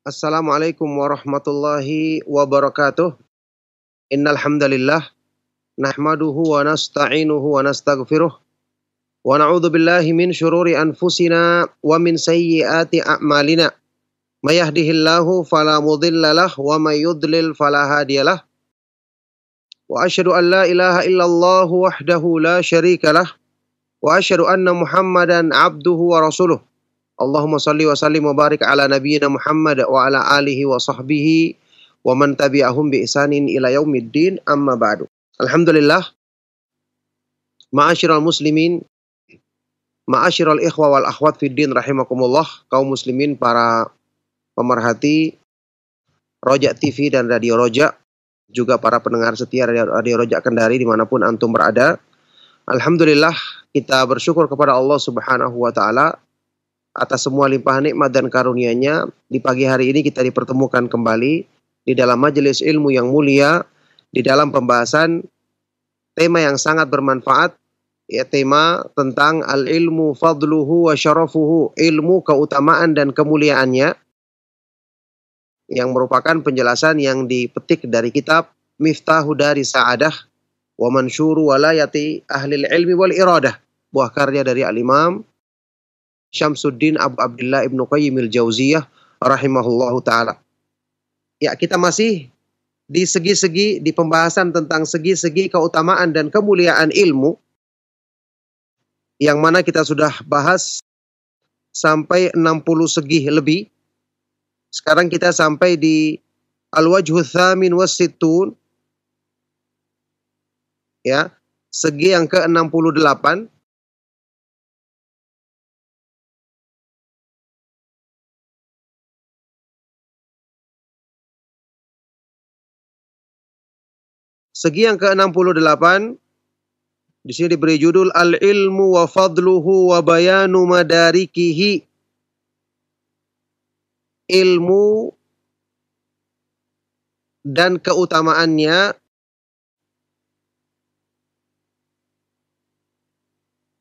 Assalamualaikum warahmatullahi wabarakatuh. Innal hamdalillah nahmaduhu wa nasta'inuhu wa nastaghfiruh wa na'udzu billahi min syururi anfusina wa min sayyiati a'malina. May yahdihillahu fala mudhillalah wa may yudlil fala hadiyalah. Wa asyhadu an la ilaha illallah wahdahu la syarikalah wa asyhadu anna Muhammadan abduhu wa rasuluh. Allahumma salli wa sallim wa barik ala nabiyyina Muhammad wa ala alihi wa sahbihi wa man tabi'ahum bi ihsanin ila yaumiddin, amma ba'du. Alhamdulillah, ma'asyiral muslimin, ma'asyiral ikhwa wal akhwat fid din rahimakumullah, kaum muslimin para pemerhati Roja TV dan Radio Roja, juga para pendengar setia Radio Roja Kendari dimanapun antum berada. Alhamdulillah, kita bersyukur kepada Allah Subhanahu wa taala atas semua limpahan nikmat dan karunia-Nya. Di pagi hari ini kita dipertemukan kembali di dalam majelis ilmu yang mulia, di dalam pembahasan tema yang sangat bermanfaat, ya, tema tentang al-ilmu fadluhu wa syarafuhu, ilmu keutamaan dan kemuliaannya, yang merupakan penjelasan yang dipetik dari kitab Miftahu Dari Sa'adah wa Mansyuru Walayati Ahlil Ilmi wal Iradah, buah karya dari Al-Imam Syamsuddin Abu Abdullah Ibnu Qayyim al-Jauziyah rahimahullahu ta'ala. Ya, kita masih di segi-segi, di pembahasan tentang segi-segi keutamaan dan kemuliaan ilmu, yang mana kita sudah bahas sampai 60 segi lebih. Sekarang kita sampai di Al-Wajhul Thamin was-Sittun, ya, segi yang ke-68. Segi yang ke-68 di sini diberi judul Al-ilmu wa fadluhu wa bayanu madarikihi. Ilmu dan keutamaannya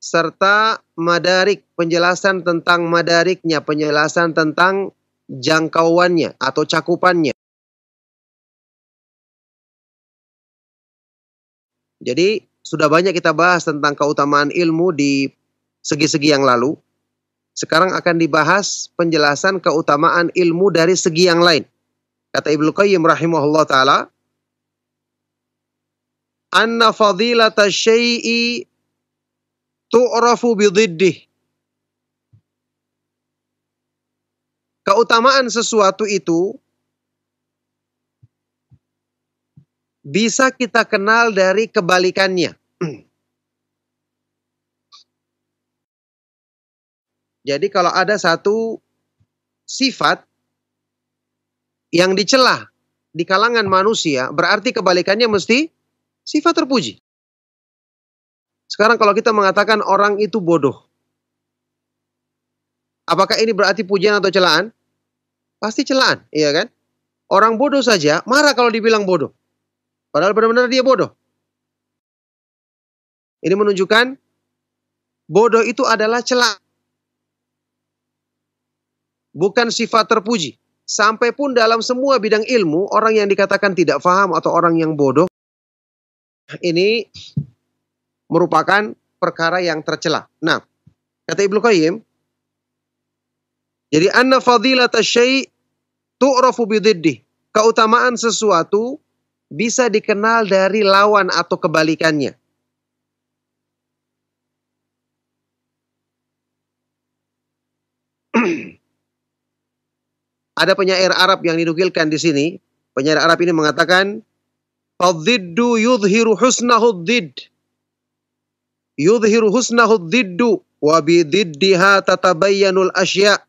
serta madarik, penjelasan tentang madariknya, penjelasan tentang jangkauannya atau cakupannya. Jadi sudah banyak kita bahas tentang keutamaan ilmu di segi-segi yang lalu. Sekarang akan dibahas penjelasan keutamaan ilmu dari segi yang lain. Kata Ibnu Qayyim rahimahullah ta'ala, anna fadilata syai'i tu'rafu bididdih. Keutamaan sesuatu itu bisa kita kenal dari kebalikannya. Jadi kalau ada satu sifat yang dicela di kalangan manusia, berarti kebalikannya mesti sifat terpuji. Sekarang kalau kita mengatakan orang itu bodoh, apakah ini berarti pujian atau celaan? Pasti celaan, iya kan? Orang bodoh saja marah kalau dibilang bodoh, padahal benar-benar dia bodoh. Ini menunjukkan bodoh itu adalah celaan, bukan sifat terpuji. Sampai pun dalam semua bidang ilmu, orang yang dikatakan tidak faham atau orang yang bodoh, ini merupakan perkara yang tercela. Nah, kata Ibnu Qayyim, jadi anna fadilata syai' tu'rafu bididdih. Keutamaan sesuatu bisa dikenal dari lawan atau kebalikannya. Ada penyair Arab yang dinukilkan di sini. Penyair Arab ini mengatakan, "Fadhiddu yudhiru husnahu dhidd. Yudhiru husnahu dhiddu wa bididdiha tatabayyanul asya."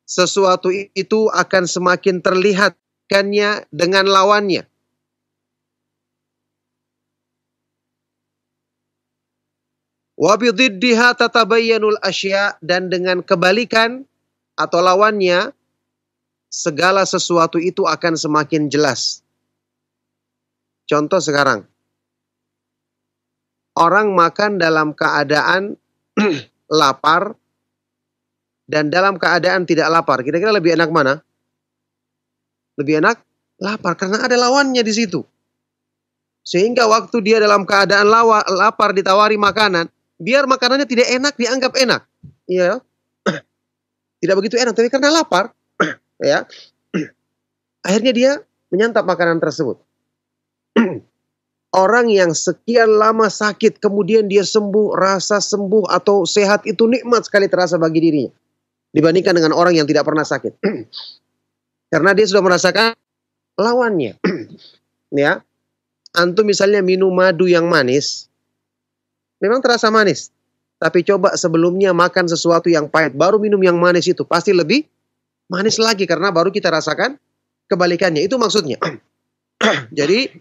Sesuatu itu akan semakin terlihat kannya dengan lawannya. Wa bididdiha tatabayyanul asya, dan dengan kebalikan atau lawannya, segala sesuatu itu akan semakin jelas. Contoh sekarang, orang makan dalam keadaan lapar dan dalam keadaan tidak lapar. Kira-kira lebih enak mana? Lebih enak lapar karena ada lawannya di situ. Sehingga waktu dia dalam keadaan lapar ditawari makanan, biar makanannya tidak enak dianggap enak. Iya. Tidak begitu enak tapi karena lapar, ya. Akhirnya dia menyantap makanan tersebut. Orang yang sekian lama sakit kemudian dia sembuh, rasa sembuh atau sehat itu nikmat sekali terasa bagi dirinya. Dibandingkan dengan orang yang tidak pernah sakit. Karena dia sudah merasakan lawannya. Ya. Antum misalnya minum madu yang manis, memang terasa manis. Tapi coba sebelumnya makan sesuatu yang pahit, baru minum yang manis itu, pasti lebih manis lagi karena baru kita rasakan kebalikannya. Itu maksudnya. Jadi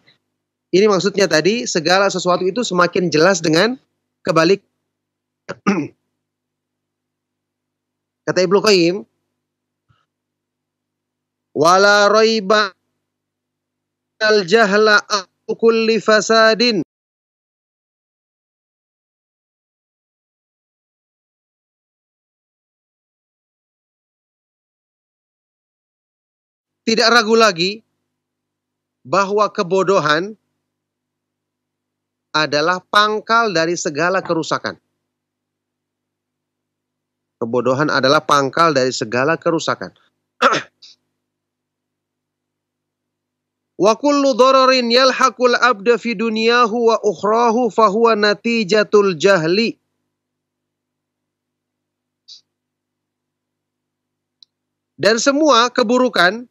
ini maksudnya tadi, segala sesuatu itu semakin jelas dengan kebalik. Kata Ibnu Qayyim, wala raiba al-jahla kulli fasadin. Tidak ragu lagi bahwa kebodohan adalah pangkal dari segala kerusakan. Kebodohan adalah pangkal dari segala kerusakan. Wa kullu dhararin yalhaqul abda fi dunyahu wa ukhrahu fahuwa natijatul jahli. Dan semua keburukan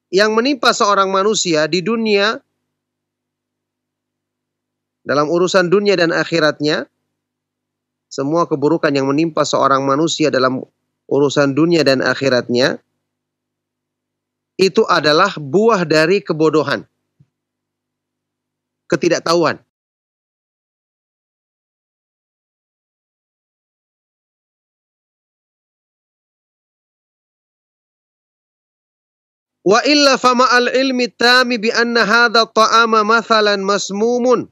yang menimpa seorang manusia di dunia, dalam urusan dunia dan akhiratnya, semua keburukan yang menimpa seorang manusia dalam urusan dunia dan akhiratnya, itu adalah buah dari kebodohan, ketidaktahuan. Wa illa fama'al ilmi tami bi anna hadha ta'ama mathalan masmumun.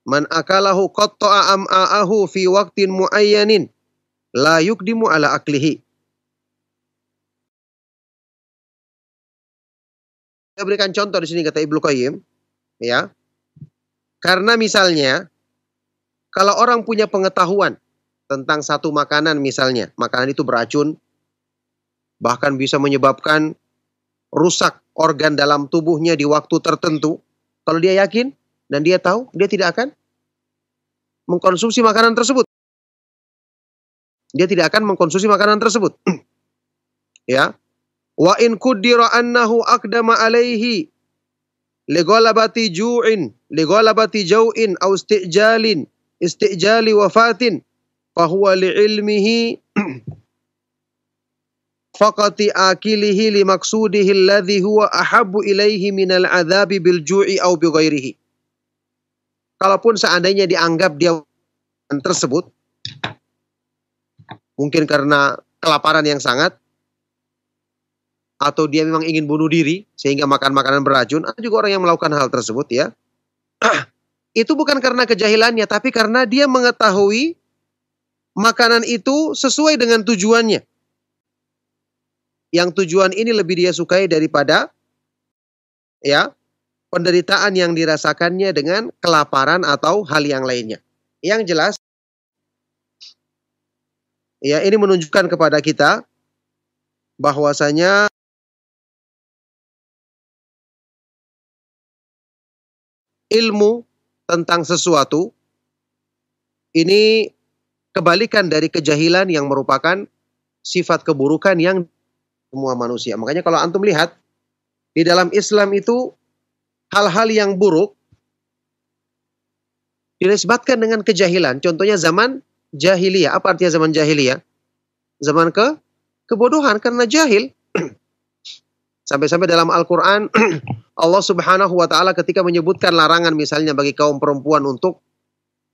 Man akalahu qatta'a am'a'ahu fi waqtin muayyanin la yukdimu ala aklihi. Saya berikan contoh di sini kata Ibnu Qayyim, ya. Karena misalnya kalau orang punya pengetahuan tentang satu makanan misalnya, makanan itu beracun, bahkan bisa menyebabkan rusak organ dalam tubuhnya di waktu tertentu, kalau dia yakin dan dia tahu, dia tidak akan mengkonsumsi makanan tersebut. Dia tidak akan mengkonsumsi makanan tersebut. Ya. Wa in kuddira annahu aqdama alaihi lighalabati jau'in aw istijali wafatin fahuwa li'ilmihi faqati akilihi limaksudihi alladhi huwa ahabbu ilaihi minal adzabi bil ju'i aw bi ghairihi. Kalaupun seandainya dianggap dia tersebut mungkin karena kelaparan yang sangat, atau dia memang ingin bunuh diri sehingga makan makanan beracun, ada juga orang yang melakukan hal tersebut, ya. Itu bukan karena kejahilannya, tapi karena dia mengetahui makanan itu sesuai dengan tujuannya. Yang tujuan ini lebih dia sukai daripada, ya, penderitaan yang dirasakannya dengan kelaparan atau hal yang lainnya. Yang jelas, ya, ini menunjukkan kepada kita bahwasanya ilmu tentang sesuatu ini kebalikan dari kejahilan yang merupakan sifat keburukan yang semua manusia. Makanya kalau antum lihat di dalam Islam itu hal-hal yang buruk dinisbatkan dengan kejahilan. Contohnya zaman jahiliyah. Apa artinya zaman jahiliyah? Zaman kebodohan karena jahil. Sampai-sampai dalam Al-Quran Allah subhanahu wa ta'ala ketika menyebutkan larangan misalnya bagi kaum perempuan untuk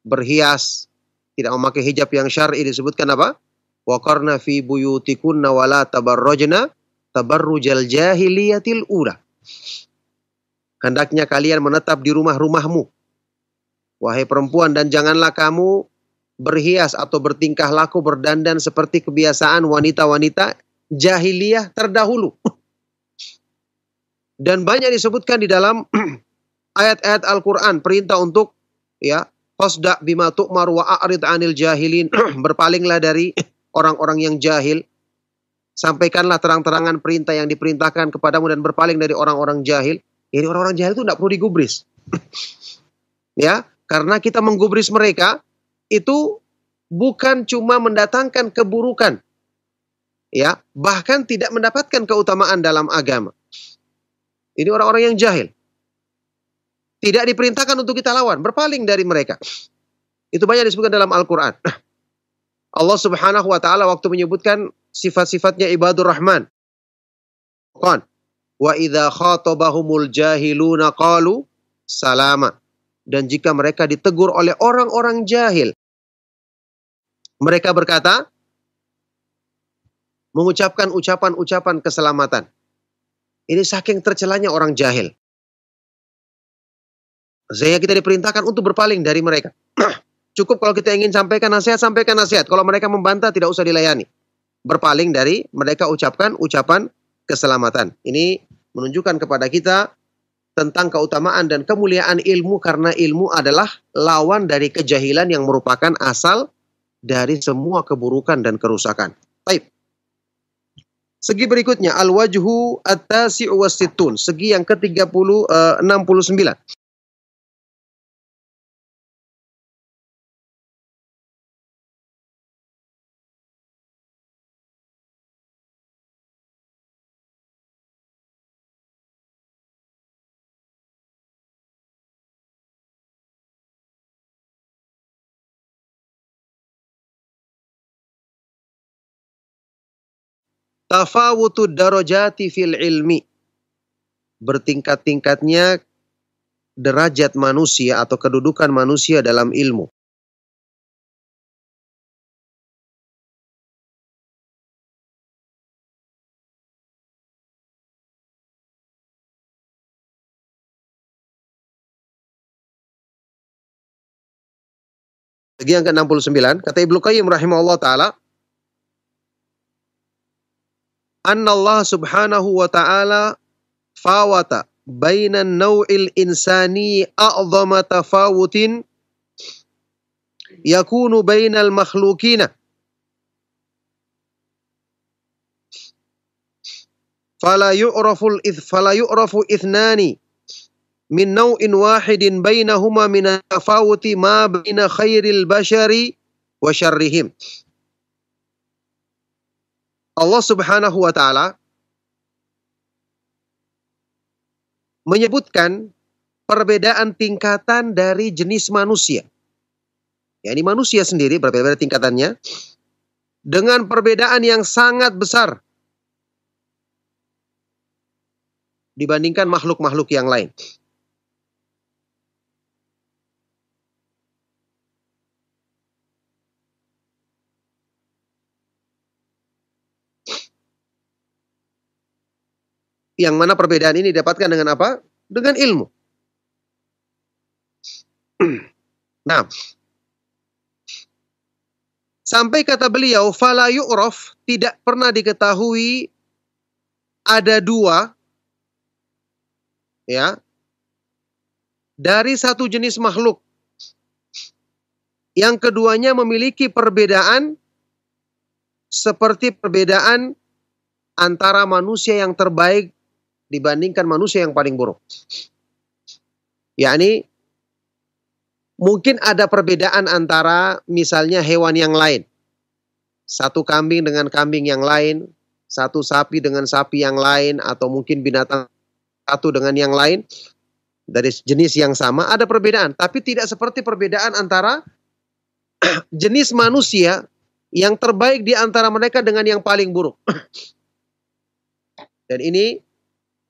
berhias, tidak memakai hijab yang syar'i, disebutkan apa? Wa qarna fi buyutikunna wa la tabarrajna tabarrujal jahiliyatil ula. Hendaknya kalian menetap di rumah-rumahmu, wahai perempuan, dan janganlah kamu berhias atau bertingkah laku berdandan seperti kebiasaan wanita-wanita jahiliyah terdahulu. Dan banyak disebutkan di dalam ayat-ayat Al-Quran perintah untuk ya fasda bima tu'mar wa a'rid 'anil jahilin, berpalinglah dari orang-orang yang jahil, sampaikanlah terang-terangan perintah yang diperintahkan kepadamu dan berpaling dari orang-orang jahil. Jadi orang-orang jahil itu tidak perlu digubris. Ya, karena kita menggubris mereka itu bukan cuma mendatangkan keburukan, ya, bahkan tidak mendapatkan keutamaan dalam agama. Ini orang-orang yang jahil. Tidak diperintahkan untuk kita lawan, berpaling dari mereka. Itu banyak disebutkan dalam Al-Quran. Allah Subhanahu wa Ta'ala waktu menyebutkan sifat-sifatnya ibadur Rahman, wa idza khatabahumul jahiluna qalu salama. Dan jika mereka ditegur oleh orang-orang jahil, mereka berkata, mengucapkan ucapan-ucapan keselamatan. Ini saking tercelanya orang jahil. Sehingga kita diperintahkan untuk berpaling dari mereka. Cukup kalau kita ingin sampaikan nasihat, sampaikan nasihat. Kalau mereka membantah, tidak usah dilayani. Berpaling dari mereka, ucapkan ucapan keselamatan. Ini menunjukkan kepada kita tentang keutamaan dan kemuliaan ilmu, karena ilmu adalah lawan dari kejahilan yang merupakan asal dari semua keburukan dan kerusakan. Baik. Segi berikutnya, al-wajhu at-tasi'u was-sittun, segi yang ke-69. Tafawutud darajati fil ilmi. Bertingkat-tingkatnya derajat manusia atau kedudukan manusia dalam ilmu. Segi yang ke-69, kata Ibnu Qayyim rahimahullah ta'ala, Anna Allah subhanahu wa ta'ala fawata bainan naw'il insani a'zama tafawutin yakunu bainal makhlukina. Fala yu'rafu ithnani min naw'in wahidin bainahuma min tafawuti ma baina khairil bashari wa syarrihim. Allah Subhanahu wa Ta'ala menyebutkan perbedaan tingkatan dari jenis manusia. Ya, ini manusia sendiri berbeda tingkatannya dengan perbedaan yang sangat besar dibandingkan makhluk-makhluk yang lain. Yang mana perbedaan ini didapatkan dengan apa? Dengan ilmu. Nah, sampai kata beliau, fala yu'raf, tidak pernah diketahui ada dua, ya, dari satu jenis makhluk. Yang keduanya memiliki perbedaan seperti perbedaan antara manusia yang terbaik dibandingkan manusia yang paling buruk. Yakni mungkin ada perbedaan antara misalnya hewan yang lain. Satu kambing dengan kambing yang lain, satu sapi dengan sapi yang lain, atau mungkin binatang satu dengan yang lain dari jenis yang sama, ada perbedaan. Tapi tidak seperti perbedaan antara jenis manusia yang terbaik di antara mereka dengan yang paling buruk. Dan ini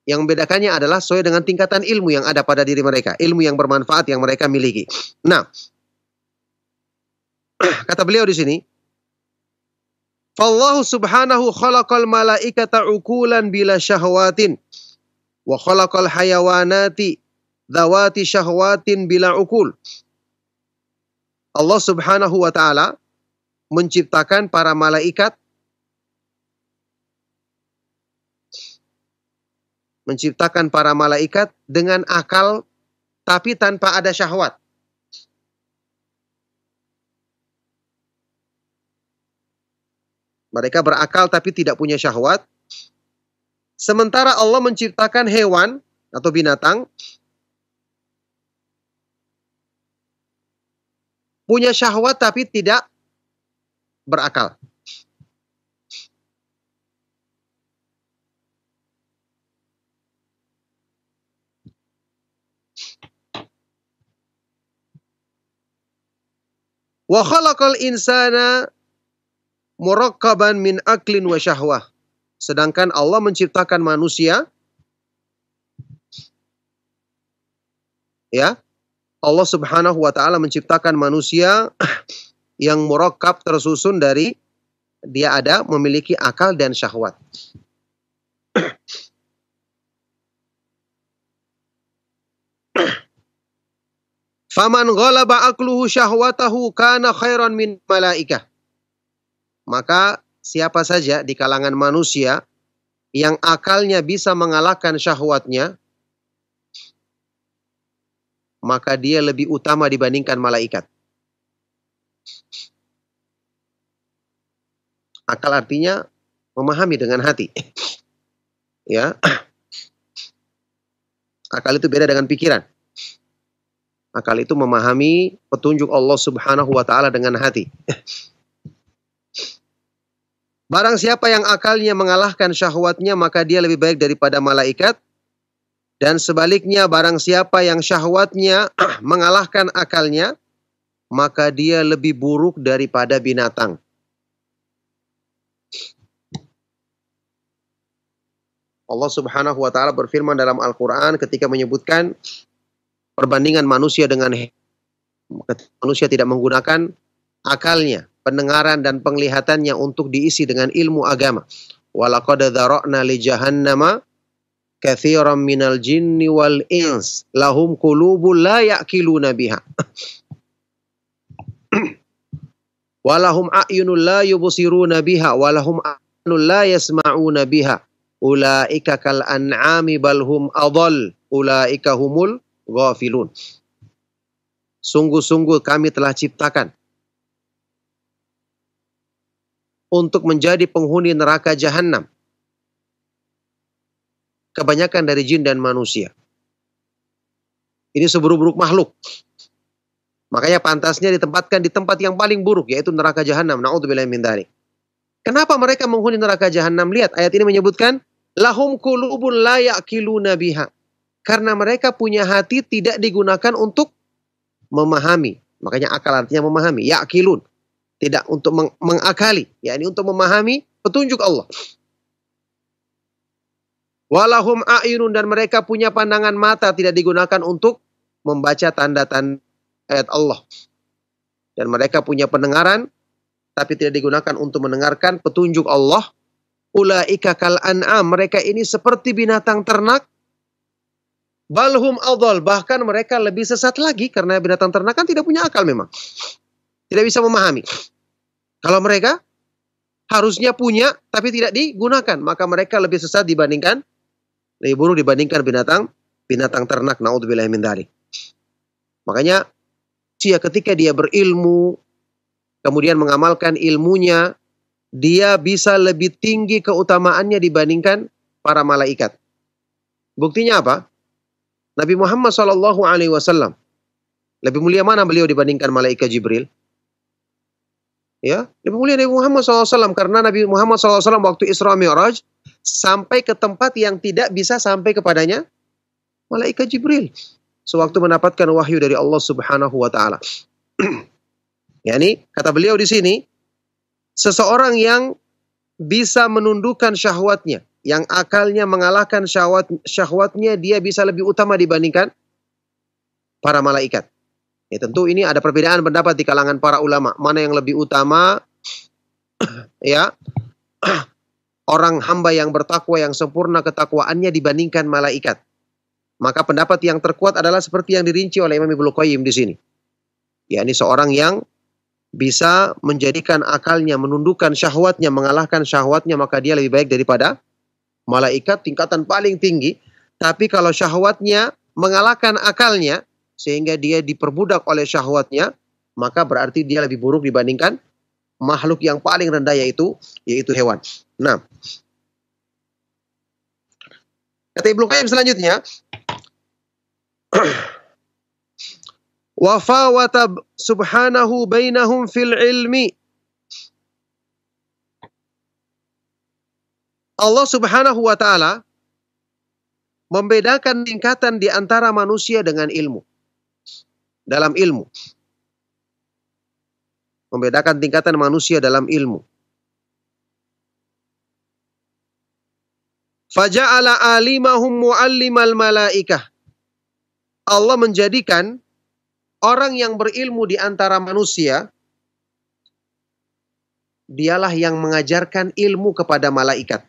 yang membedakannya adalah sesuai dengan tingkatan ilmu yang ada pada diri mereka. Ilmu yang bermanfaat yang mereka miliki. Nah, kata beliau di sini, Fallahu subhanahu khalaqal malaikata uqulan bila syahwatin wa khalaqal hayawanati dzawati syahwatin bila uqul. Allah Subhanahu wa taala menciptakan para malaikat, dengan akal tapi tanpa ada syahwat. Mereka berakal tapi tidak punya syahwat. Sementara Allah menciptakan hewan atau binatang punya syahwat tapi tidak berakal. Wa khalaqal insana murakkaban min aklin wa syahwah. Sedangkan Allah menciptakan manusia, ya, Allah Subhanahu wa taala menciptakan manusia yang murakkab, tersusun dari dia ada memiliki akal dan syahwat. Faman ghalaba aqluhu syahwatahu kana khairan min malaikah. Maka siapa saja di kalangan manusia yang akalnya bisa mengalahkan syahwatnya, maka dia lebih utama dibandingkan malaikat. Akal artinya memahami dengan hati. Ya. Akal itu beda dengan pikiran. Akal itu memahami petunjuk Allah Subhanahu wa taala dengan hati. Barang siapa yang akalnya mengalahkan syahwatnya, maka dia lebih baik daripada malaikat. Dan sebaliknya, barang siapa yang syahwatnya mengalahkan akalnya, maka dia lebih buruk daripada binatang. Allah Subhanahu wa taala berfirman dalam Al-Qur'an ketika menyebutkan perbandingan manusia dengan manusia tidak menggunakan akalnya, pendengaran dan penglihatannya untuk diisi dengan ilmu agama. Walaqad dzara'na li jahannama katsiran minal jinni wal ins lahum qulubun la ya'qiluna biha walahum a'yunun la yubsiruna biha walahum a'yunun la yasma'una biha ulaika kal an'ami bal hum adall ulaika humul ghafilun. Sungguh-sungguh kami telah ciptakan untuk menjadi penghuni neraka jahanam kebanyakan dari jin dan manusia. Ini seburuk-buruk makhluk. Makanya pantasnya ditempatkan di tempat yang paling buruk, yaitu neraka jahanam. Na'udzubillahi min dzalik. Kenapa mereka menghuni neraka jahanam? Lihat, ayat ini menyebutkan lahum qulubun la ya'qiluna biha. Karena mereka punya hati tidak digunakan untuk memahami. Makanya akal artinya memahami. Ya'qilun. Tidak untuk mengakali, yakni untuk memahami petunjuk Allah. Walahum a'yunun, dan mereka punya pandangan mata tidak digunakan untuk membaca tanda-tanda ayat Allah. Dan mereka punya pendengaran tapi tidak digunakan untuk mendengarkan petunjuk Allah. Ulaika kal an'am, mereka ini seperti binatang ternak. Balhum adall, bahkan mereka lebih sesat lagi karena binatang ternak kan tidak punya akal memang. Tidak bisa memahami. Kalau mereka harusnya punya tapi tidak digunakan, maka mereka lebih sesat dibandingkan, lebih buruk dibandingkan binatang ternak. Naudzubillahi min dzalik. Makanya ketika dia berilmu, kemudian mengamalkan ilmunya, dia bisa lebih tinggi keutamaannya dibandingkan para malaikat. Buktinya apa? Nabi Muhammad SAW lebih mulia mana beliau dibandingkan malaikat Jibril? Ya, lebih mulia Nabi Muhammad SAW karena Nabi Muhammad SAW waktu Isra Mi'raj sampai ke tempat yang tidak bisa sampai kepadanya malaikat Jibril. Sewaktu mendapatkan wahyu dari Allah Subhanahu wa taala. Yani kata beliau di sini, seseorang yang bisa menundukkan syahwatnya, yang akalnya mengalahkan syahwatnya, dia bisa lebih utama dibandingkan para malaikat. Ya, tentu ini ada perbedaan pendapat di kalangan para ulama. Mana yang lebih utama, ya, orang hamba yang bertakwa yang sempurna ketakwaannya dibandingkan malaikat. Maka pendapat yang terkuat adalah seperti yang dirinci oleh Imam Ibnu Qayyim di sini. Ya, ini seorang yang bisa menjadikan akalnya, menundukkan syahwatnya, mengalahkan syahwatnya, maka dia lebih baik daripada malaikat tingkatan paling tinggi. Tapi kalau syahwatnya mengalahkan akalnya, sehingga dia diperbudak oleh syahwatnya, maka berarti dia lebih buruk dibandingkan makhluk yang paling rendah, yaitu hewan. Nah, kata Ibnu Qayyim selanjutnya, wa fawata subhanahu bainahum fil ilmi. Allah Subhanahu wa taala membedakan tingkatan di antara manusia dengan ilmu. Dalam ilmu. Membedakan tingkatan manusia dalam ilmu. Faja'ala alimahum muallimal malaikah. Allah menjadikan orang yang berilmu di antara manusia, dialah yang mengajarkan ilmu kepada malaikat.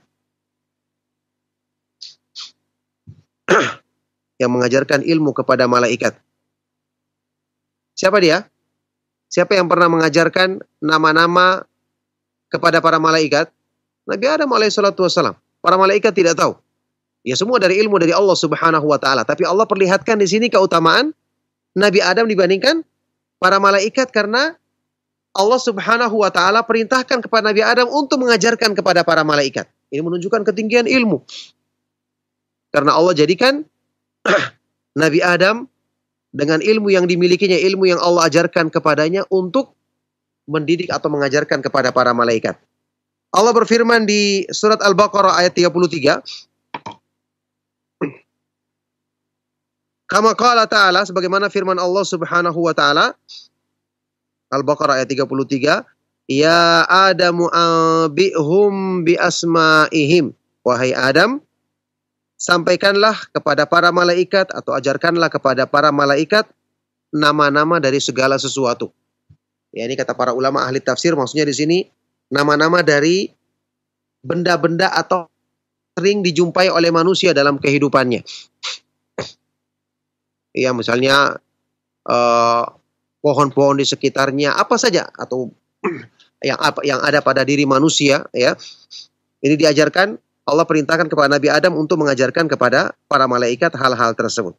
Yang mengajarkan ilmu kepada malaikat. Siapa dia? Siapa yang pernah mengajarkan nama-nama kepada para malaikat? Nabi Adam alaihissalatu wassalam. Para malaikat tidak tahu. Ya, semua dari ilmu dari Allah Subhanahu wa taala. Tapi Allah perlihatkan di sini keutamaan Nabi Adam dibandingkan para malaikat, karena Allah Subhanahu wa taala perintahkan kepada Nabi Adam untuk mengajarkan kepada para malaikat. Ini menunjukkan ketinggian ilmu. Karena Allah jadikan Nabi Adam dengan ilmu yang dimilikinya, ilmu yang Allah ajarkan kepadanya untuk mendidik atau mengajarkan kepada para malaikat. Allah berfirman di surat Al-Baqarah ayat 33. Kama qala ta'ala, sebagaimana firman Allah Subhanahu wa taala, Al-Baqarah ayat 33, ya Adamu anbi'hum bi asma'ihim. Wahai Adam, sampaikanlah kepada para malaikat atau ajarkanlah kepada para malaikat nama-nama dari segala sesuatu. Ya, ini kata para ulama ahli tafsir, maksudnya di sini nama-nama dari benda-benda atau sering dijumpai oleh manusia dalam kehidupannya. Ya, misalnya pohon-pohon di sekitarnya, apa saja, atau yang ada pada diri manusia, ya. Ini diajarkan, Allah perintahkan kepada Nabi Adam untuk mengajarkan kepada para malaikat hal-hal tersebut.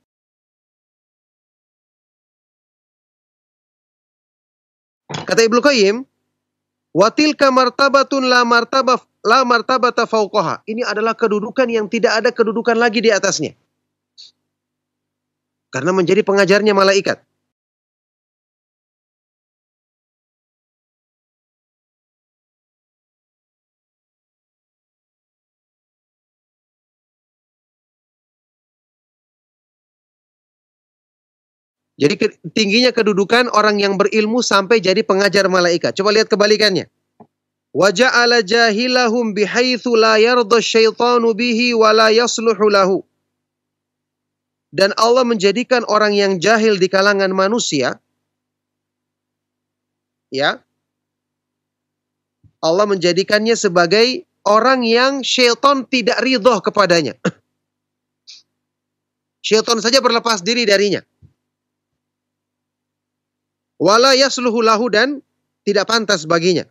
Kata Ibnu Qayyim, wa tilka martabatun la martabata fauqaha. Ini adalah kedudukan yang tidak ada kedudukan lagi di atasnya. Karena menjadi pengajarnya malaikat. Jadi tingginya kedudukan orang yang berilmu sampai jadi pengajar malaikat. Coba lihat kebalikannya. Wa ja'ala jahilahum bihaitsu la yarda syaitanu bihi wa la yasluhu lahu. Dan Allah menjadikan orang yang jahil di kalangan manusia, ya, Allah menjadikannya sebagai orang yang syaitan tidak ridho kepadanya. Syaitan saja berlepas diri darinya. Wala yasluhu lahu, dan tidak pantas baginya.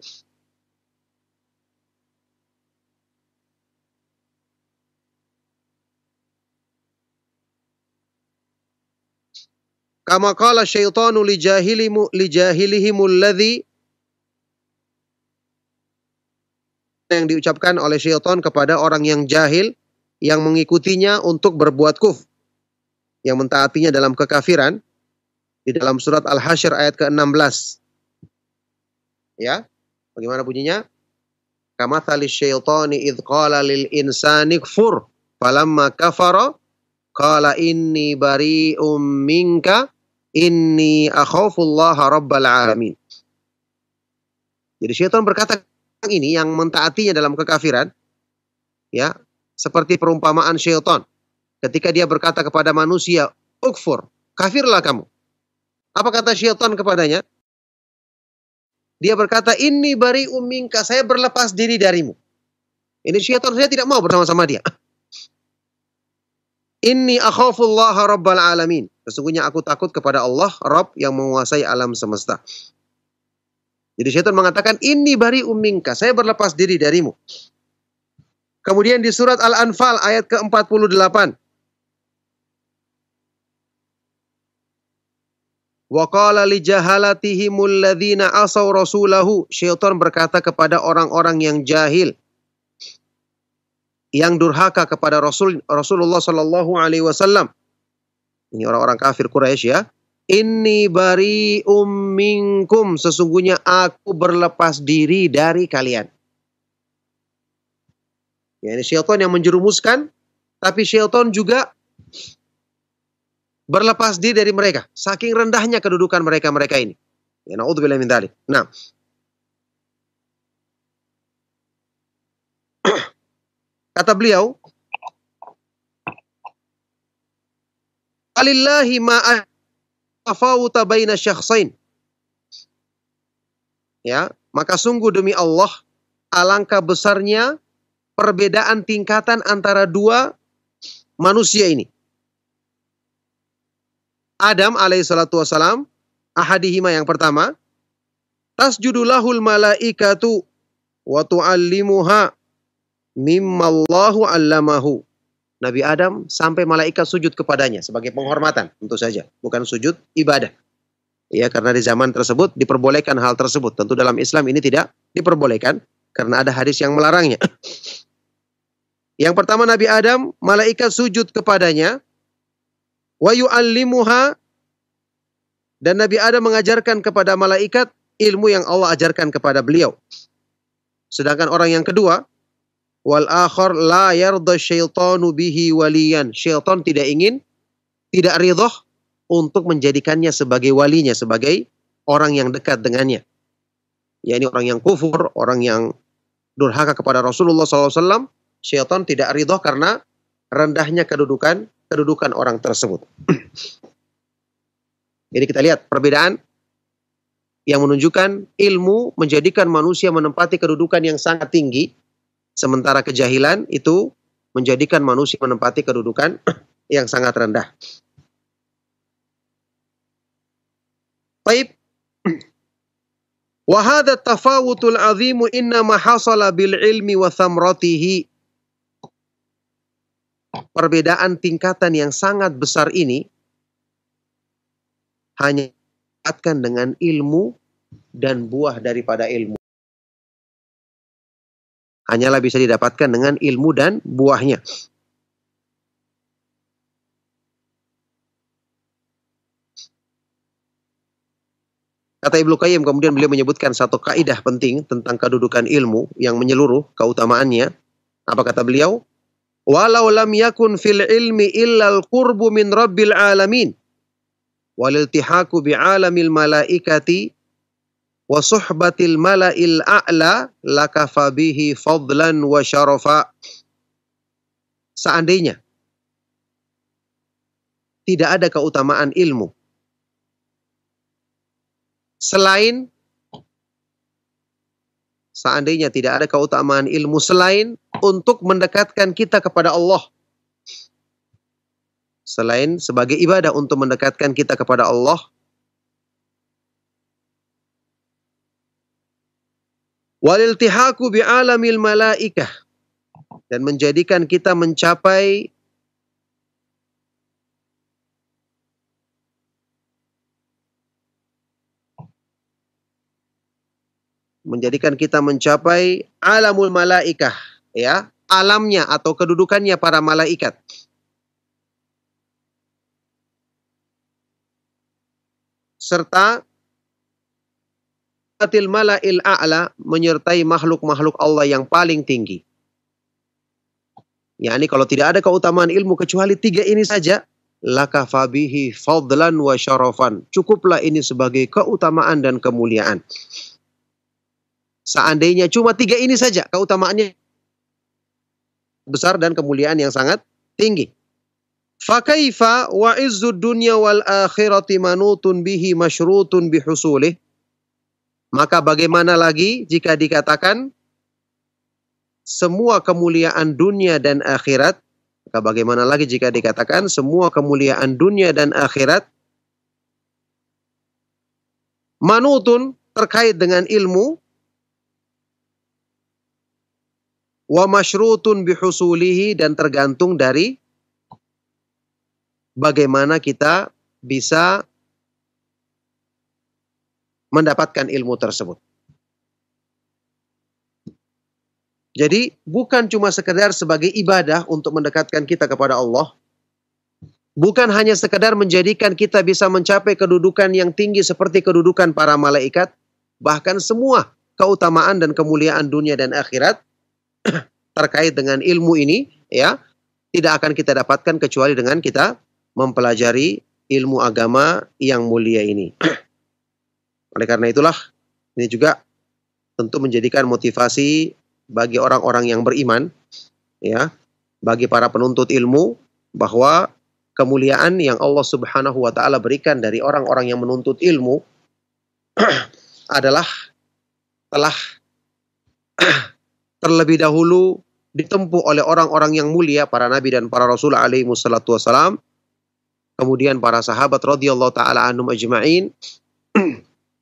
Kama qala syaitanu li jahilihimul ladzi, yang diucapkan oleh syaitan kepada orang yang jahil yang mengikutinya untuk berbuat kufur, yang mentaatinya dalam kekafiran, di dalam surat Al-Hasyr ayat ke-16. Ya, bagaimana bunyinya? Kamatsali syaitani idz qala lil insani kfur falamma kafara qala inni bari'um minka inni akhafullaha rabbal alamin. Jadi syaitan berkata ini yang mentaatinya dalam kekafiran, ya, seperti perumpamaan syaitan ketika dia berkata kepada manusia, ukfur, kafirlah kamu. Apa kata syaitan kepadanya? Dia berkata, inni bari'um minka, saya berlepas diri darimu. Ini syaitan, saya tidak mau bersama-sama dia. Inni akhafullaha rabbal alamin. Sesungguhnya aku takut kepada Allah, Rabb yang menguasai alam semesta. Jadi syaitan mengatakan, inni bari'um minka, saya berlepas diri darimu. Kemudian di surat Al-Anfal ayat ke-48. Wa qala li jahalatihimul ladzina asaw rasulahu. Syaitan berkata kepada orang-orang yang jahil, yang durhaka kepada Rasulullah sallallahu alaihi wasallam. Ini orang-orang kafir Quraisy ya. Inni bari'um minkum, sesungguhnya aku berlepas diri dari kalian. Ya, ini syaitan yang menjerumuskan, tapi syaitan juga berlepas diri dari mereka. Saking rendahnya kedudukan mereka ini. Ya, na'udzubillah min dzalik. Nah, kata beliau, alillahi ma'a tafawuta baina syakhsain. Ya, maka sungguh demi Allah, alangkah besarnya perbedaan tingkatan antara dua manusia ini. Adam alaihissalatu wassalam, ahadihima yang pertama, tasjudu lahul malaikatu wa tu'allimuha mimmallahu allamahu. Nabi Adam sampai malaikat sujud kepadanya sebagai penghormatan, tentu saja, bukan sujud ibadah. Ya, karena di zaman tersebut diperbolehkan hal tersebut. Tentu dalam Islam ini tidak diperbolehkan karena ada hadis yang melarangnya. Yang pertama Nabi Adam, malaikat sujud kepadanya, wa yu'allimuha, dan Nabi Adam mengajarkan kepada malaikat ilmu yang Allah ajarkan kepada beliau. Sedangkan orang yang kedua, wal akhar la yarda syaitanu bihi waliyan. Syaitan tidak ridha untuk menjadikannya sebagai walinya, sebagai orang yang dekat dengannya. Ya, ini orang yang kufur, orang yang durhaka kepada Rasulullah SAW. Syaitan tidak ridha karena rendahnya kedudukan orang tersebut. Jadi kita lihat perbedaan yang menunjukkan ilmu menjadikan manusia menempati kedudukan yang sangat tinggi. Sementara kejahilan itu menjadikan manusia menempati kedudukan yang sangat rendah. Baik. Wa hadha tafawutul azimu innama hasala bil ilmi wa thamratihi. Perbedaan tingkatan yang sangat besar ini hanya didapatkan dengan ilmu dan buah daripada ilmu. Hanyalah bisa didapatkan dengan ilmu dan buahnya. Kata Ibnu Qayyim, kemudian beliau menyebutkan satu kaidah penting tentang kedudukan ilmu yang menyeluruh keutamaannya. Apa kata beliau? Walau lam yakun fil ilmi illal qurbu min rabbil alamin wal iltihaku bi alamil malaikati wa suhbatil mala'il a'la lakafa bihi fadlan wa syarafa. Seandainya tidak ada keutamaan ilmu selain untuk mendekatkan kita kepada Allah, selain sebagai ibadah untuk mendekatkan kita kepada Allah, waliltihaku bi'alamil malaikah, dan menjadikan kita mencapai alamul malaikah, ya, alamnya atau kedudukannya para malaikat. Serta atil mala'il a'la, menyertai makhluk-makhluk Allah yang paling tinggi. Yani kalau tidak ada keutamaan ilmu kecuali tiga ini saja, lakafa bihi fadlan wa syarafan. Cukuplah ini sebagai keutamaan dan kemuliaan. Seandainya cuma tiga ini saja, keutamaannya besar dan kemuliaan yang sangat tinggi. Fakaifa wa izzud dunya wal akhirati manutun bihi masyrutun bihusulih. Maka bagaimana lagi jika dikatakan semua kemuliaan dunia dan akhirat? Maka bagaimana lagi jika dikatakan semua kemuliaan dunia dan akhirat manutun terkait dengan ilmu, wa masyrutun bihusulihi, dan tergantung dari bagaimana kita bisa mendapatkan ilmu tersebut. Jadi bukan cuma sekedar sebagai ibadah untuk mendekatkan kita kepada Allah, bukan hanya sekedar menjadikan kita bisa mencapai kedudukan yang tinggi seperti kedudukan para malaikat, bahkan semua keutamaan dan kemuliaan dunia dan akhirat terkait dengan ilmu ini, ya, tidak akan kita dapatkan kecuali dengan kita mempelajari ilmu agama yang mulia ini. Oleh karena itulah, ini juga tentu menjadikan motivasi bagi orang-orang yang beriman, ya, bagi para penuntut ilmu, bahwa kemuliaan yang Allah Subhanahu wa taala berikan dari orang-orang yang menuntut ilmu adalah telah terlebih dahulu ditempuh oleh orang-orang yang mulia, para nabi dan para rasul alaihi wassalatu wassalam, kemudian para sahabat radhiyallahu taala anhum ajma'in,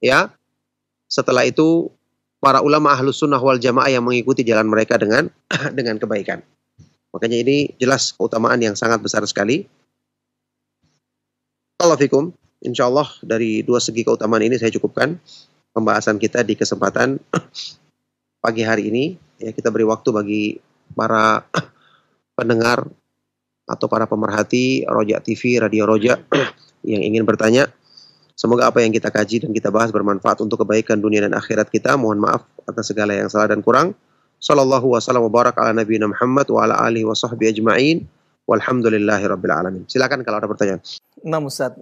ya. Setelah itu para ulama ahlus sunnah wal jamaah yang mengikuti jalan mereka dengan kebaikan. Makanya ini jelas keutamaan yang sangat besar sekali. Barakallahu fikum. Insyaallah dari dua segi keutamaan ini saya cukupkan pembahasan kita di kesempatan pagi hari ini. Ya, kita beri waktu bagi para pendengar atau para pemerhati Roja TV, Radio Roja yang ingin bertanya. Semoga apa yang kita kaji dan kita bahas bermanfaat untuk kebaikan dunia dan akhirat kita. Mohon maaf atas segala yang salah dan kurang. Sallallahu wasallam wa barak ala nabiyina Muhammad wa ala alihi wa sahbihi ajma'in. Walhamdulillahi rabbil alamin. Silakan kalau ada pertanyaan. Nah, Ustaz.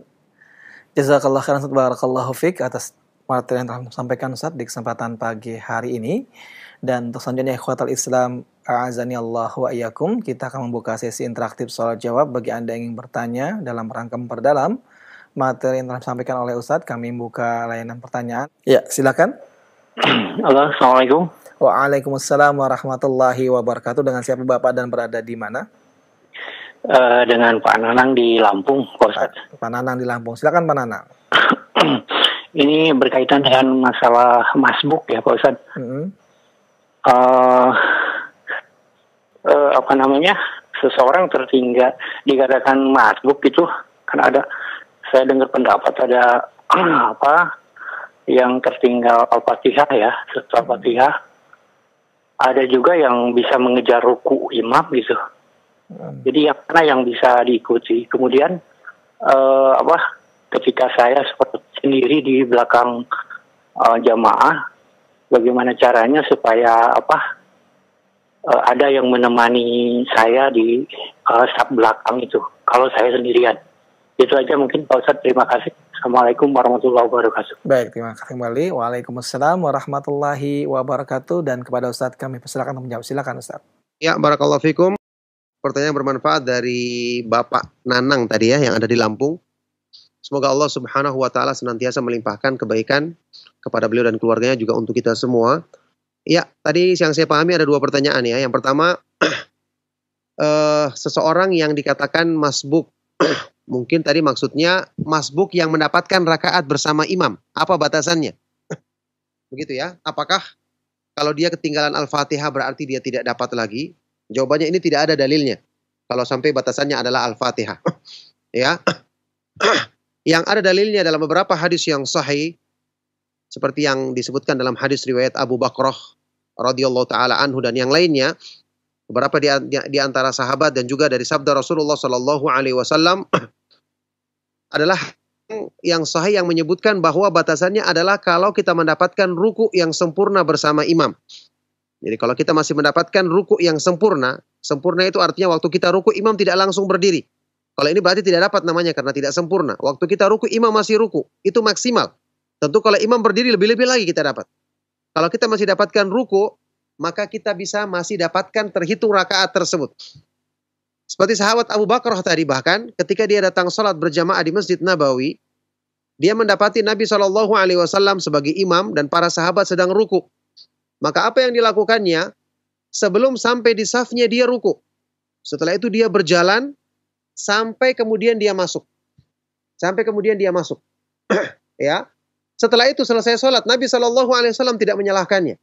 Jazakallah khairan, barakallahu fiik atas materi yang telah disampaikan Ustaz di kesempatan pagi hari ini. Dan untuk selanjutnya, ikhwatal Islam, a'azani Allah wa iyyakum, kita akan membuka sesi interaktif soal jawab bagi Anda yang ingin bertanya dalam rangka memperdalam materi yang telah disampaikan oleh Ustadz. Kami buka layanan pertanyaan. Ya, silakan. Halo, assalamualaikum. Waalaikumsalam warahmatullahi wabarakatuh. Dengan siapa Bapak dan berada di mana? Dengan Pak Nanang di Lampung, Pak Ustadz. Pak Nanang di Lampung. Silakan Pak Nanang. Ini berkaitan dengan masalah masbuk ya Pak Ustadz. Apa namanya? Seseorang tertinggal dikatakan masbuk itu kan ada. Saya dengar pendapat ada apa yang tertinggal Al-Fatihah ya, setelah Al-Fatihah. Ada juga yang bisa mengejar ruku imam gitu. Jadi yang mana yang bisa diikuti. Kemudian ketika saya sendiri di belakang jamaah, bagaimana caranya supaya ada yang menemani saya di saf belakang itu kalau saya sendirian. Itu aja mungkin Pak Ustadz, terima kasih. Assalamualaikum warahmatullahi wabarakatuh. Baik, terima kasih kembali. Waalaikumsalam warahmatullahi wabarakatuh. Dan kepada Ustadz kami persilakan menjawab. Silakan Ustadz. Ya, barakallahu fikum. Pertanyaan bermanfaat dari Bapak Nanang tadi ya, yang ada di Lampung. Semoga Allah Subhanahu wa taala senantiasa melimpahkan kebaikan kepada beliau dan keluarganya, juga untuk kita semua. Ya, tadi yang saya pahami ada dua pertanyaan ya. Yang pertama, seseorang yang dikatakan masbuk. Mungkin tadi maksudnya masbuk yang mendapatkan rakaat bersama imam. Apa batasannya? Begitu ya. Apakah kalau dia ketinggalan Al-Fatihah berarti dia tidak dapat lagi? Jawabannya ini tidak ada dalilnya. Kalau sampai batasannya adalah Al-Fatihah. Ya. Yang ada dalilnya dalam beberapa hadis yang sahih, seperti yang disebutkan dalam hadis riwayat Abu Bakrah radhiyallahu taala anhu dan yang lainnya, beberapa di antara sahabat dan juga dari sabda Rasulullah sallallahu alaihi wasallam adalah yang sahih yang menyebutkan bahwa batasannya adalah kalau kita mendapatkan ruku yang sempurna bersama imam. Jadi kalau kita masih mendapatkan ruku yang sempurna, sempurna itu artinya waktu kita ruku imam tidak langsung berdiri. Kalau ini berarti tidak dapat namanya karena tidak sempurna. Waktu kita ruku imam masih ruku, itu maksimal. Tentu kalau imam berdiri lebih-lebih lagi kita dapat. Kalau kita masih dapatkan ruku, maka kita bisa masih dapatkan terhitung rakaat tersebut. Seperti sahabat Abu Bakrah tadi, bahkan ketika dia datang sholat berjamaah di Masjid Nabawi, dia mendapati Nabi SAW sebagai imam dan para sahabat sedang ruku. Maka apa yang dilakukannya? Sebelum sampai di safnya dia ruku. Setelah itu dia berjalan sampai kemudian dia masuk. Sampai kemudian dia masuk. Ya. Setelah itu selesai sholat, Nabi SAW tidak menyalahkannya.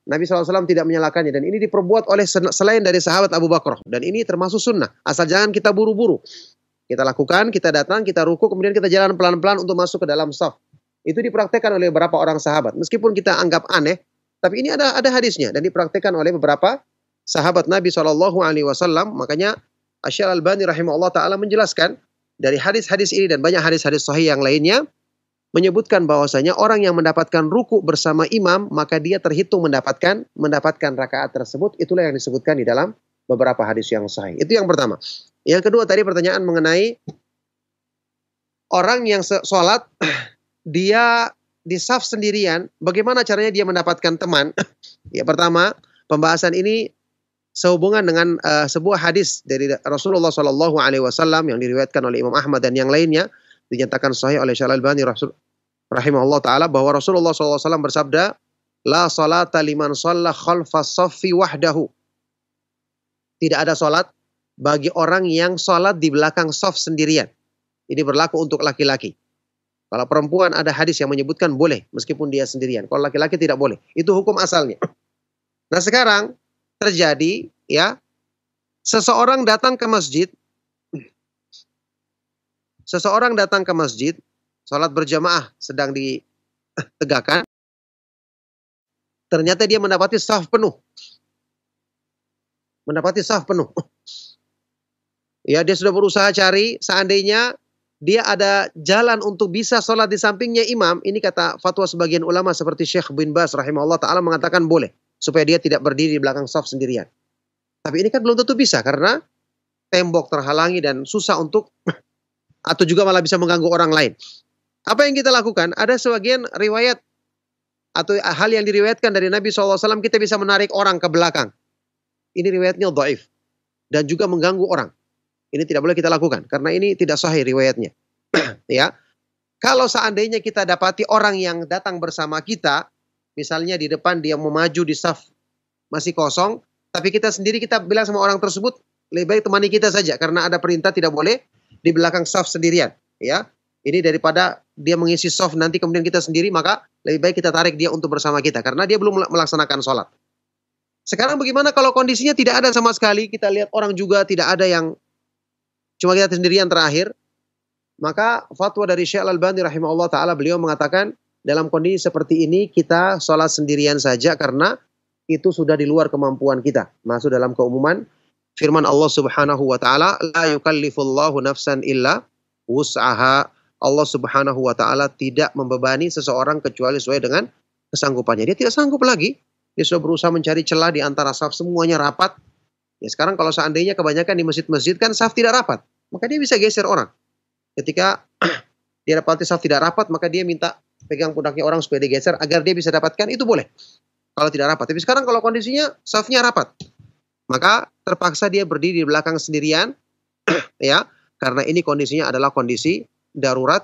Nabi SAW tidak menyalahkannya. Dan ini diperbuat oleh selain dari sahabat Abu Bakar. Dan ini termasuk sunnah. Asal jangan kita buru-buru. Kita lakukan, kita datang, kita ruku, kemudian kita jalan pelan-pelan untuk masuk ke dalam shaf. Itu dipraktekkan oleh beberapa orang sahabat. Meskipun kita anggap aneh, tapi ini ada hadisnya. Dan dipraktekkan oleh beberapa sahabat Nabi SAW. Makanya Asy-Syaikh Al-Albani rahimahullah ta'ala menjelaskan dari hadis-hadis ini dan banyak hadis-hadis sahih yang lainnya, menyebutkan bahwasanya orang yang mendapatkan ruku bersama imam, maka dia terhitung mendapatkan rakaat tersebut. Itulah yang disebutkan di dalam beberapa hadis yang sahih. Itu yang pertama. Yang kedua tadi pertanyaan mengenai orang yang sholat, dia di saf sendirian, bagaimana caranya dia mendapatkan teman? Ya, pertama, pembahasan ini sehubungan dengan sebuah hadis dari Rasulullah SAW yang diriwayatkan oleh Imam Ahmad dan yang lainnya, dinyatakan sahih oleh Syekh Al-Albani rahimahullah ta'ala, bahwa Rasulullah SAW bersabda, la salata liman shalla khalfas saffi wahdahu. Tidak ada salat bagi orang yang salat di belakang shaf sendirian. Ini berlaku untuk laki-laki. Kalau perempuan ada hadis yang menyebutkan boleh meskipun dia sendirian. Kalau laki-laki tidak boleh. Itu hukum asalnya. Nah, sekarang terjadi, ya, seseorang datang ke masjid, sholat berjamaah sedang ditegakkan, ternyata dia mendapati saf penuh. Ya, dia sudah berusaha cari, seandainya dia ada jalan untuk bisa sholat di sampingnya imam, ini kata fatwa sebagian ulama seperti Syekh bin Baz rahimahullah ta'ala mengatakan boleh, supaya dia tidak berdiri di belakang saf sendirian. Tapi ini kan belum tentu bisa, karena tembok terhalangi dan susah untuk, atau juga malah bisa mengganggu orang lain. Apa yang kita lakukan? Ada sebagian riwayat atau hal yang diriwayatkan dari Nabi SAW, kita bisa menarik orang ke belakang. Ini riwayatnya dhaif dan juga mengganggu orang. Ini tidak boleh kita lakukan karena ini tidak sahih riwayatnya. Ya. Kalau seandainya kita dapati orang yang datang bersama kita, misalnya di depan dia memaju di saf masih kosong, tapi kita sendiri, kita bilang sama orang tersebut, lebih baik temani kita saja karena ada perintah tidak boleh di belakang saf sendirian, ya. Ini daripada dia mengisi saf nanti kemudian kita sendiri, maka lebih baik kita tarik dia untuk bersama kita karena dia belum melaksanakan sholat. Sekarang bagaimana kalau kondisinya tidak ada sama sekali, kita lihat orang juga tidak ada, yang cuma kita sendirian terakhir, maka fatwa dari Syekh Al-Albani rahimahullah ta'ala, beliau mengatakan dalam kondisi seperti ini kita sholat sendirian saja karena itu sudah di luar kemampuan kita. Masuk dalam keumuman firman Allah Subhanahu wa ta'ala, la yukallifullahu nafsan illa wus'aha. Allah Subhanahu wa ta'ala tidak membebani seseorang kecuali sesuai dengan kesanggupannya. Dia tidak sanggup lagi. Dia sudah berusaha mencari celah di antara saf, semuanya rapat. Ya, sekarang kalau seandainya kebanyakan di masjid-masjid kan saf tidak rapat, maka dia bisa geser orang. Ketika dia dapati saf tidak rapat, maka dia minta pegang pundaknya orang supaya digeser agar dia bisa dapatkan, itu boleh. Kalau tidak rapat. Tapi sekarang kalau kondisinya safnya rapat, maka terpaksa dia berdiri di belakang sendirian, ya, karena ini kondisinya adalah kondisi darurat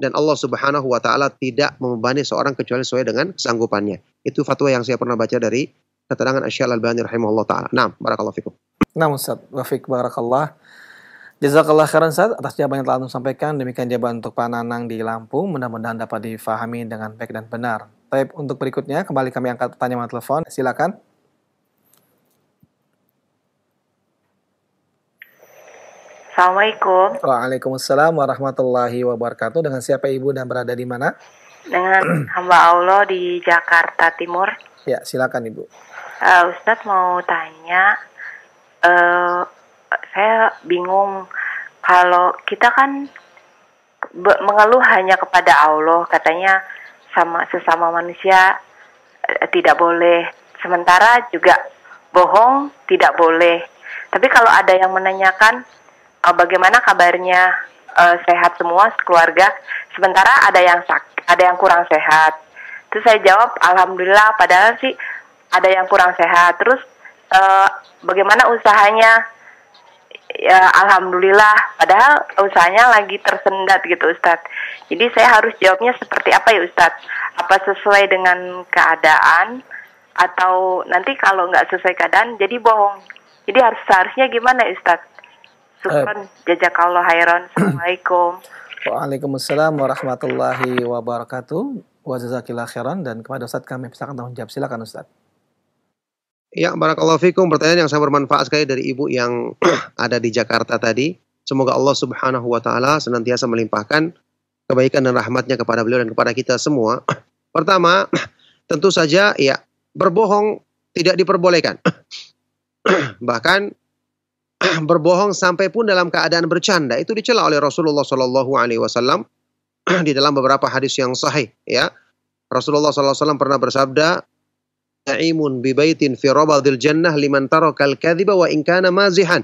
dan Allah Subhanahu wa ta'ala tidak membebani seorang kecuali sesuai dengan kesanggupannya. Itu fatwa yang saya pernah baca dari keterangan Asy-Syaikh Al-Albani rahimahullah ta'ala. Naam, barakallahu fikum. Naam Ustaz, wa fiik barakallah. Jazakallah khairan Ustaz atas jawaban yang telah Anda sampaikan. Demikian jawaban untuk Pak Nanang di Lampung. Mudah-mudahan dapat difahami dengan baik dan benar. Baik, untuk berikutnya kembali kami angkat pertanyaan telepon. Silakan. Assalamualaikum. Waalaikumsalam warahmatullahi wabarakatuh. Dengan siapa Ibu dan berada di mana? Dengan hamba Allah di Jakarta Timur. Ya, silakan Ibu. Ustadz mau tanya, saya bingung kalau kita kan mengeluh hanya kepada Allah, katanya sama sesama manusia tidak boleh. Sementara juga bohong tidak boleh. Tapi kalau ada yang menanyakan bagaimana kabarnya, sehat semua keluarga, sementara ada yang kurang sehat. Terus saya jawab alhamdulillah, padahal sih ada yang kurang sehat. Terus bagaimana usahanya? Ya alhamdulillah, padahal usahanya lagi tersendat gitu Ustadz. Jadi saya harus jawabnya seperti apa ya Ustadz? Apa sesuai dengan keadaan atau nanti kalau nggak sesuai keadaan jadi bohong? Jadi seharusnya gimana Ustadz? Syukran, jazakallah khairan. Assalamualaikum. Waalaikumsalam warahmatullahi wabarakatuh. Wa jazakillah khairan. Dan kepada Ustaz kami persilakan tanggung jawab. Silakan Ustaz. Ya, barakallahu fikum. Pertanyaan yang sangat bermanfaat sekali dari ibu yang ada di Jakarta tadi. Semoga Allah Subhanahu wa taala senantiasa melimpahkan kebaikan dan rahmatnya kepada beliau dan kepada kita semua. Pertama, tentu saja ya, berbohong tidak diperbolehkan. Bahkan berbohong sampai pun dalam keadaan bercanda itu dicela oleh Rasulullah Shallallahu alaihi wasallam di dalam beberapa hadis yang sahih, ya. Rasulullah sallallahu alaihi wasallam pernah bersabda, "Na'imun bi baitin fi rabadil jannah liman tarakal kadhiba wa in kana mazihan."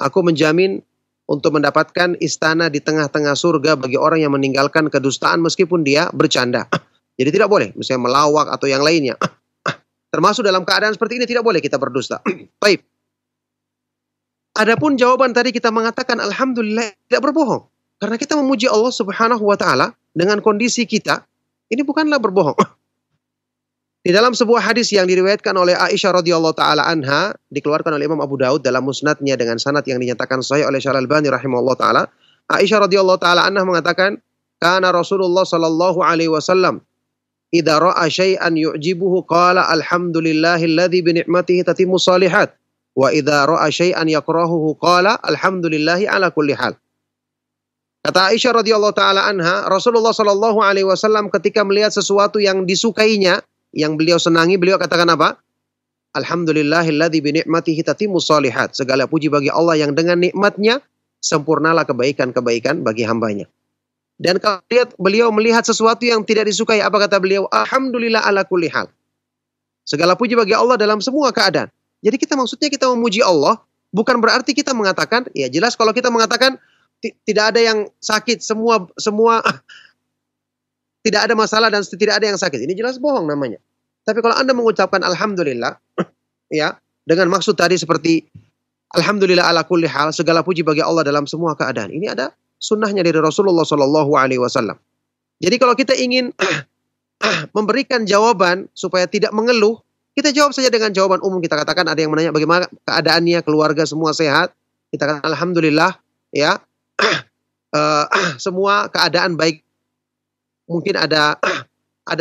Aku menjamin untuk mendapatkan istana di tengah-tengah surga bagi orang yang meninggalkan kedustaan meskipun dia bercanda. Jadi tidak boleh misalnya melawak atau yang lainnya. Termasuk dalam keadaan seperti ini tidak boleh kita berdusta. Baik. Adapun jawaban tadi kita mengatakan alhamdulillah tidak berbohong. Karena kita memuji Allah Subhanahu wa taala dengan kondisi kita, ini bukanlah berbohong. Di dalam sebuah hadis yang diriwayatkan oleh Aisyah radhiyallahu taala anha, dikeluarkan oleh Imam Abu Daud dalam musnadnya dengan sanad yang dinyatakan sahih oleh Syekh Al-Albani rahimahullah taala, Aisyah radhiyallahu taala anha mengatakan, "Kana Rasulullah sallallahu alaihi wasallam idza ra'a syai'an yu'jibuhu qala alhamdulillahilladzi bi ni'matihi tatimmu shalihat wa idza ra'a syai'an yakrahuhu qala alhamdulillahi ala kulli hal." Kata Aisyah radhiyallahu taala anha, Rasulullah sallallahu alaihi wasallam ketika melihat sesuatu yang disukainya, yang beliau senangi, beliau katakan apa? Alhamdulillahilladzi bi ni'matihi tatimmu shalihat. Segala puji bagi Allah yang dengan nikmatnya sempurnalah kebaikan-kebaikan bagi hambanya. Dan kalau beliau melihat sesuatu yang tidak disukai, apa kata beliau? Alhamdulillah ala kulli hal. Segala puji bagi Allah dalam semua keadaan. Jadi maksudnya kita memuji Allah, bukan berarti kita mengatakan, ya jelas kalau kita mengatakan tidak ada yang sakit, semua tidak ada masalah dan tidak ada yang sakit. Ini jelas bohong namanya. Tapi kalau Anda mengucapkan alhamdulillah, ya, dengan maksud tadi seperti alhamdulillah ala kulli hal, segala puji bagi Allah dalam semua keadaan. Ini ada sunnahnya dari Rasulullah Shallallahu alaihi wasallam. Jadi kalau kita ingin memberikan jawaban supaya tidak mengeluh, kita jawab saja dengan jawaban umum. Kita katakan ada yang menanya bagaimana keadaannya, keluarga semua sehat. Kita katakan alhamdulillah, ya. Semua keadaan baik. Mungkin ada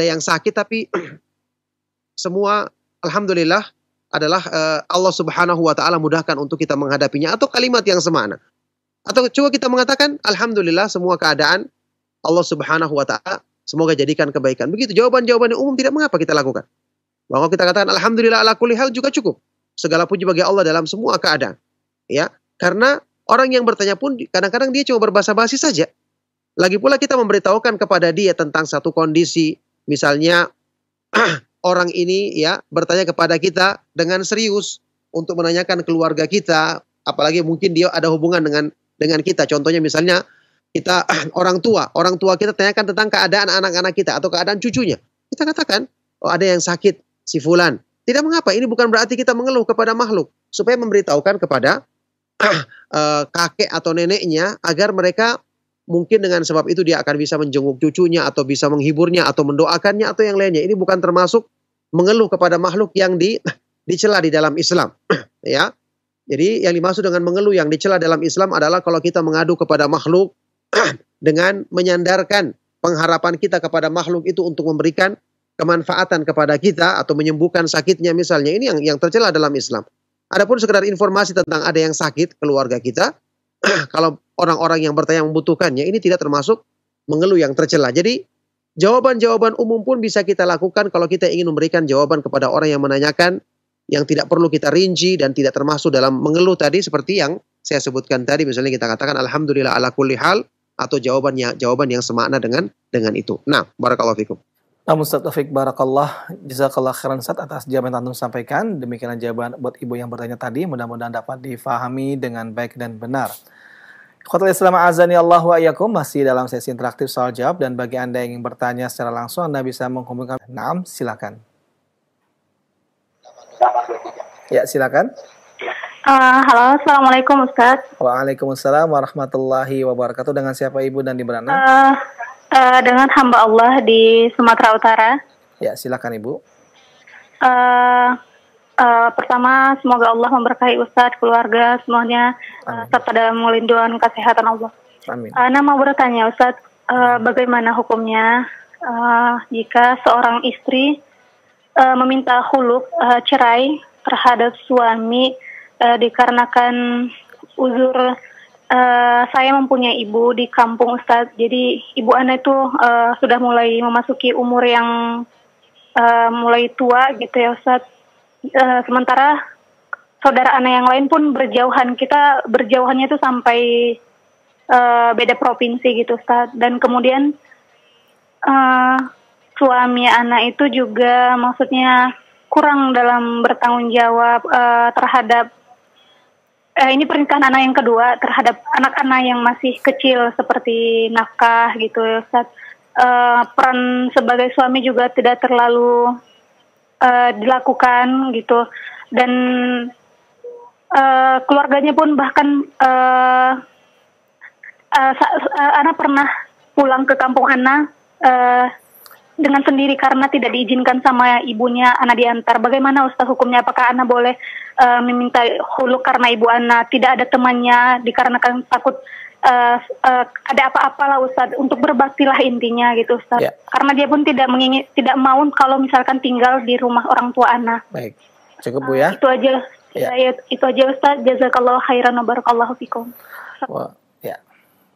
yang sakit, tapi semua alhamdulillah adalah Allah Subhanahu wa taala mudahkan untuk kita menghadapinya, atau kalimat yang semakna. Atau coba kita mengatakan alhamdulillah semua keadaan Allah Subhanahu wa taala semoga jadikan kebaikan. Begitu jawaban-jawaban yang umum tidak mengapa kita lakukan. Bahwa kita katakan alhamdulillah ala kulli hal juga cukup. Segala puji bagi Allah dalam semua keadaan. Ya, karena orang yang bertanya pun kadang-kadang dia cuma berbahasa-basi saja. Lagi pula kita memberitahukan kepada dia tentang satu kondisi, misalnya orang ini ya bertanya kepada kita dengan serius untuk menanyakan keluarga kita, apalagi mungkin dia ada hubungan dengan kita. Contohnya misalnya kita orang tua kita tanyakan tentang keadaan anak-anak kita atau keadaan cucunya. Kita katakan, oh ada yang sakit si fulan. Tidak mengapa, ini bukan berarti kita mengeluh kepada makhluk, supaya memberitahukan kepada kakek atau neneknya agar mereka mungkin dengan sebab itu dia akan bisa menjenguk cucunya atau bisa menghiburnya atau mendoakannya atau yang lainnya. Ini bukan termasuk mengeluh kepada makhluk yang dicela di dalam Islam. Ya. Jadi yang dimaksud dengan mengeluh yang dicela dalam Islam adalah kalau kita mengadu kepada makhluk dengan menyandarkan pengharapan kita kepada makhluk itu untuk memberikan kemanfaatan kepada kita atau menyembuhkan sakitnya misalnya. Ini yang tercela dalam Islam. Adapun sekedar informasi tentang ada yang sakit keluarga kita, kalau orang-orang yang bertanya membutuhkannya, ini tidak termasuk mengeluh yang tercela. Jadi jawaban-jawaban umum pun bisa kita lakukan kalau kita ingin memberikan jawaban kepada orang yang menanyakan, yang tidak perlu kita rinci dan tidak termasuk dalam mengeluh tadi seperti yang saya sebutkan tadi. Misalnya kita katakan alhamdulillah ala kulli hal, atau jawaban yang semakna dengan itu. Nah, barakallahu fikum. Ustaz Taufik barakallah, jazakallah khairan Ustaz atas jawaban yang antum sampaikan. Demikianlah jawaban buat ibu yang bertanya tadi, mudah-mudahan dapat difahami dengan baik dan benar. Ikhwatul Islam azani Allah wa iyyakum, masih dalam sesi interaktif soal jawab, dan bagi Anda yang ingin bertanya secara langsung Anda bisa menghubungi kami. Naam, silakan. Ya, silakan. Halo, assalamualaikum Ustaz. Waalaikumsalam warahmatullahi wabarakatuh. Dengan siapa ibu dan di mana? Dengan hamba Allah di Sumatera Utara. Ya, silakan ibu. Pertama, semoga Allah memberkahi Ustaz, keluarga semuanya, serta dalam melindungi kesehatan Allah. Amin. Ana mau bertanya Ustadz, bagaimana hukumnya jika seorang istri meminta khuluk cerai terhadap suami dikarenakan uzur saya mempunyai ibu di kampung Ustadz. Jadi ibu Ana itu sudah mulai memasuki umur yang mulai tua gitu ya Ustadz. Sementara saudara Ana yang lain pun berjauhan. Kita berjauhannya itu sampai beda provinsi gitu Ustadz. Dan kemudian suami Ana itu juga maksudnya kurang dalam bertanggung jawab terhadap ini pernikahan anak yang kedua, terhadap anak-anak yang masih kecil seperti nafkah gitu ya Ustaz. Peran sebagai suami juga tidak terlalu dilakukan gitu, dan keluarganya pun bahkan Ana pernah pulang ke kampung Ana dengan sendiri karena tidak diizinkan sama ibunya Ana diantar. Bagaimana Ustaz hukumnya? Apakah Ana boleh meminta khuluk karena ibu Ana tidak ada temannya dikarenakan takut ada apa-apa lah Ustaz, untuk berbaktilah intinya gitu Ustaz. Ya. Karena dia pun tidak mau kalau misalkan tinggal di rumah orang tua Ana. Baik. Cukup Bu ya. Itu aja. Ya. Itu aja Ustaz. Jazakallahu khairan wa barakallahu fikum.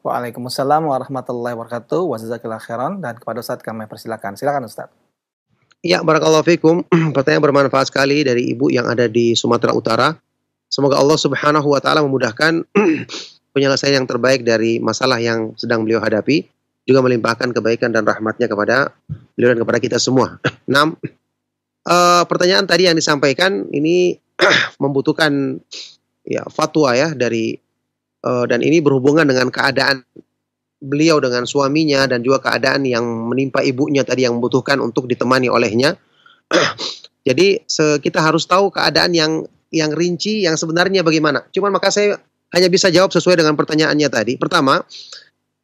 Waalaikumsalam warahmatullahi wabarakatuh. Wajazakallahu khairan. Dan kepada Ustaz kami persilakan. Silakan Ustaz. Ya, barakallahu fikum. Pertanyaan bermanfaat sekali dari ibu yang ada di Sumatera Utara. Semoga Allah Subhanahu wa taala memudahkan penyelesaian yang terbaik dari masalah yang sedang beliau hadapi, juga melimpahkan kebaikan dan rahmatnya kepada beliau dan kepada kita semua. 6. Pertanyaan tadi yang disampaikan ini membutuhkan ya fatwa ya dari dan ini berhubungan dengan keadaan beliau dengan suaminya dan juga keadaan yang menimpa ibunya tadi yang membutuhkan untuk ditemani olehnya. Jadi kita harus tahu keadaan yang rinci yang sebenarnya bagaimana. Cuman maka saya hanya bisa jawab sesuai dengan pertanyaannya tadi. Pertama,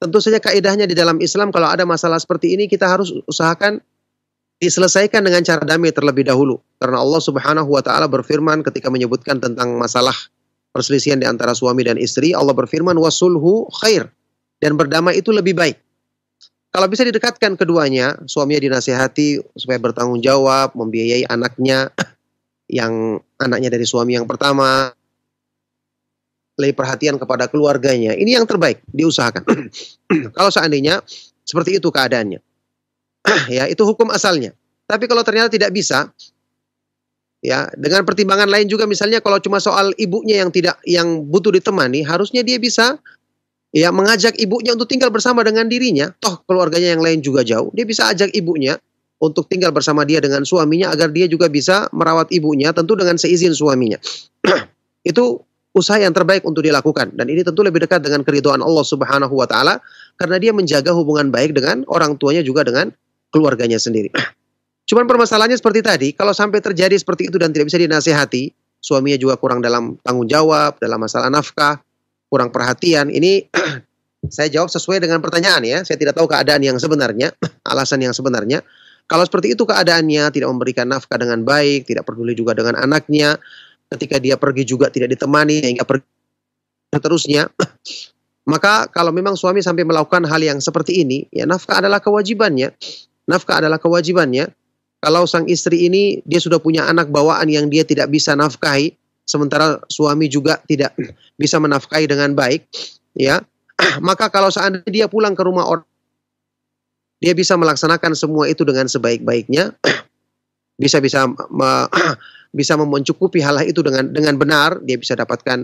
tentu saja kaidahnya di dalam Islam kalau ada masalah seperti ini kita harus usahakan diselesaikan dengan cara damai terlebih dahulu. Karena Allah Subhanahu wa taala berfirman ketika menyebutkan tentang masalah perselisihan di antara suami dan istri, Allah berfirman wasulhu khair, dan berdamai itu lebih baik. Kalau bisa didekatkan keduanya, suaminya dinasihati supaya bertanggung jawab, membiayai anaknya yang anaknya dari suami yang pertama, lebih perhatian kepada keluarganya. Ini yang terbaik diusahakan. Kalau seandainya seperti itu keadaannya. Ya, itu hukum asalnya. Tapi kalau ternyata tidak bisa, ya, dengan pertimbangan lain juga, misalnya kalau cuma soal ibunya yang butuh ditemani, harusnya dia bisa ya mengajak ibunya untuk tinggal bersama dengan dirinya. Toh keluarganya yang lain juga jauh, dia bisa ajak ibunya untuk tinggal bersama dia dengan suaminya agar dia juga bisa merawat ibunya, tentu dengan seizin suaminya. Itu usaha yang terbaik untuk dilakukan, dan ini tentu lebih dekat dengan keridhaan Allah Subhanahu wa taala karena dia menjaga hubungan baik dengan orang tuanya juga dengan keluarganya sendiri. Cuman permasalahannya seperti tadi, kalau sampai terjadi seperti itu dan tidak bisa dinasihati, suaminya juga kurang dalam tanggung jawab, dalam masalah nafkah, kurang perhatian, ini saya jawab sesuai dengan pertanyaan ya, saya tidak tahu keadaan yang sebenarnya, alasan yang sebenarnya. Kalau seperti itu keadaannya, tidak memberikan nafkah dengan baik, tidak peduli juga dengan anaknya, ketika dia pergi juga tidak ditemani, hingga pergi seterusnya, maka kalau memang suami sampai melakukan hal yang seperti ini, ya nafkah adalah kewajibannya. Nafkah adalah kewajibannya. Kalau sang istri ini dia sudah punya anak bawaan yang dia tidak bisa nafkahi, sementara suami juga tidak bisa menafkahi dengan baik, ya, maka kalau seandainya dia pulang ke rumah orang, dia bisa melaksanakan semua itu dengan sebaik-baiknya, bisa mencukupi hal itu dengan benar, dia bisa dapatkan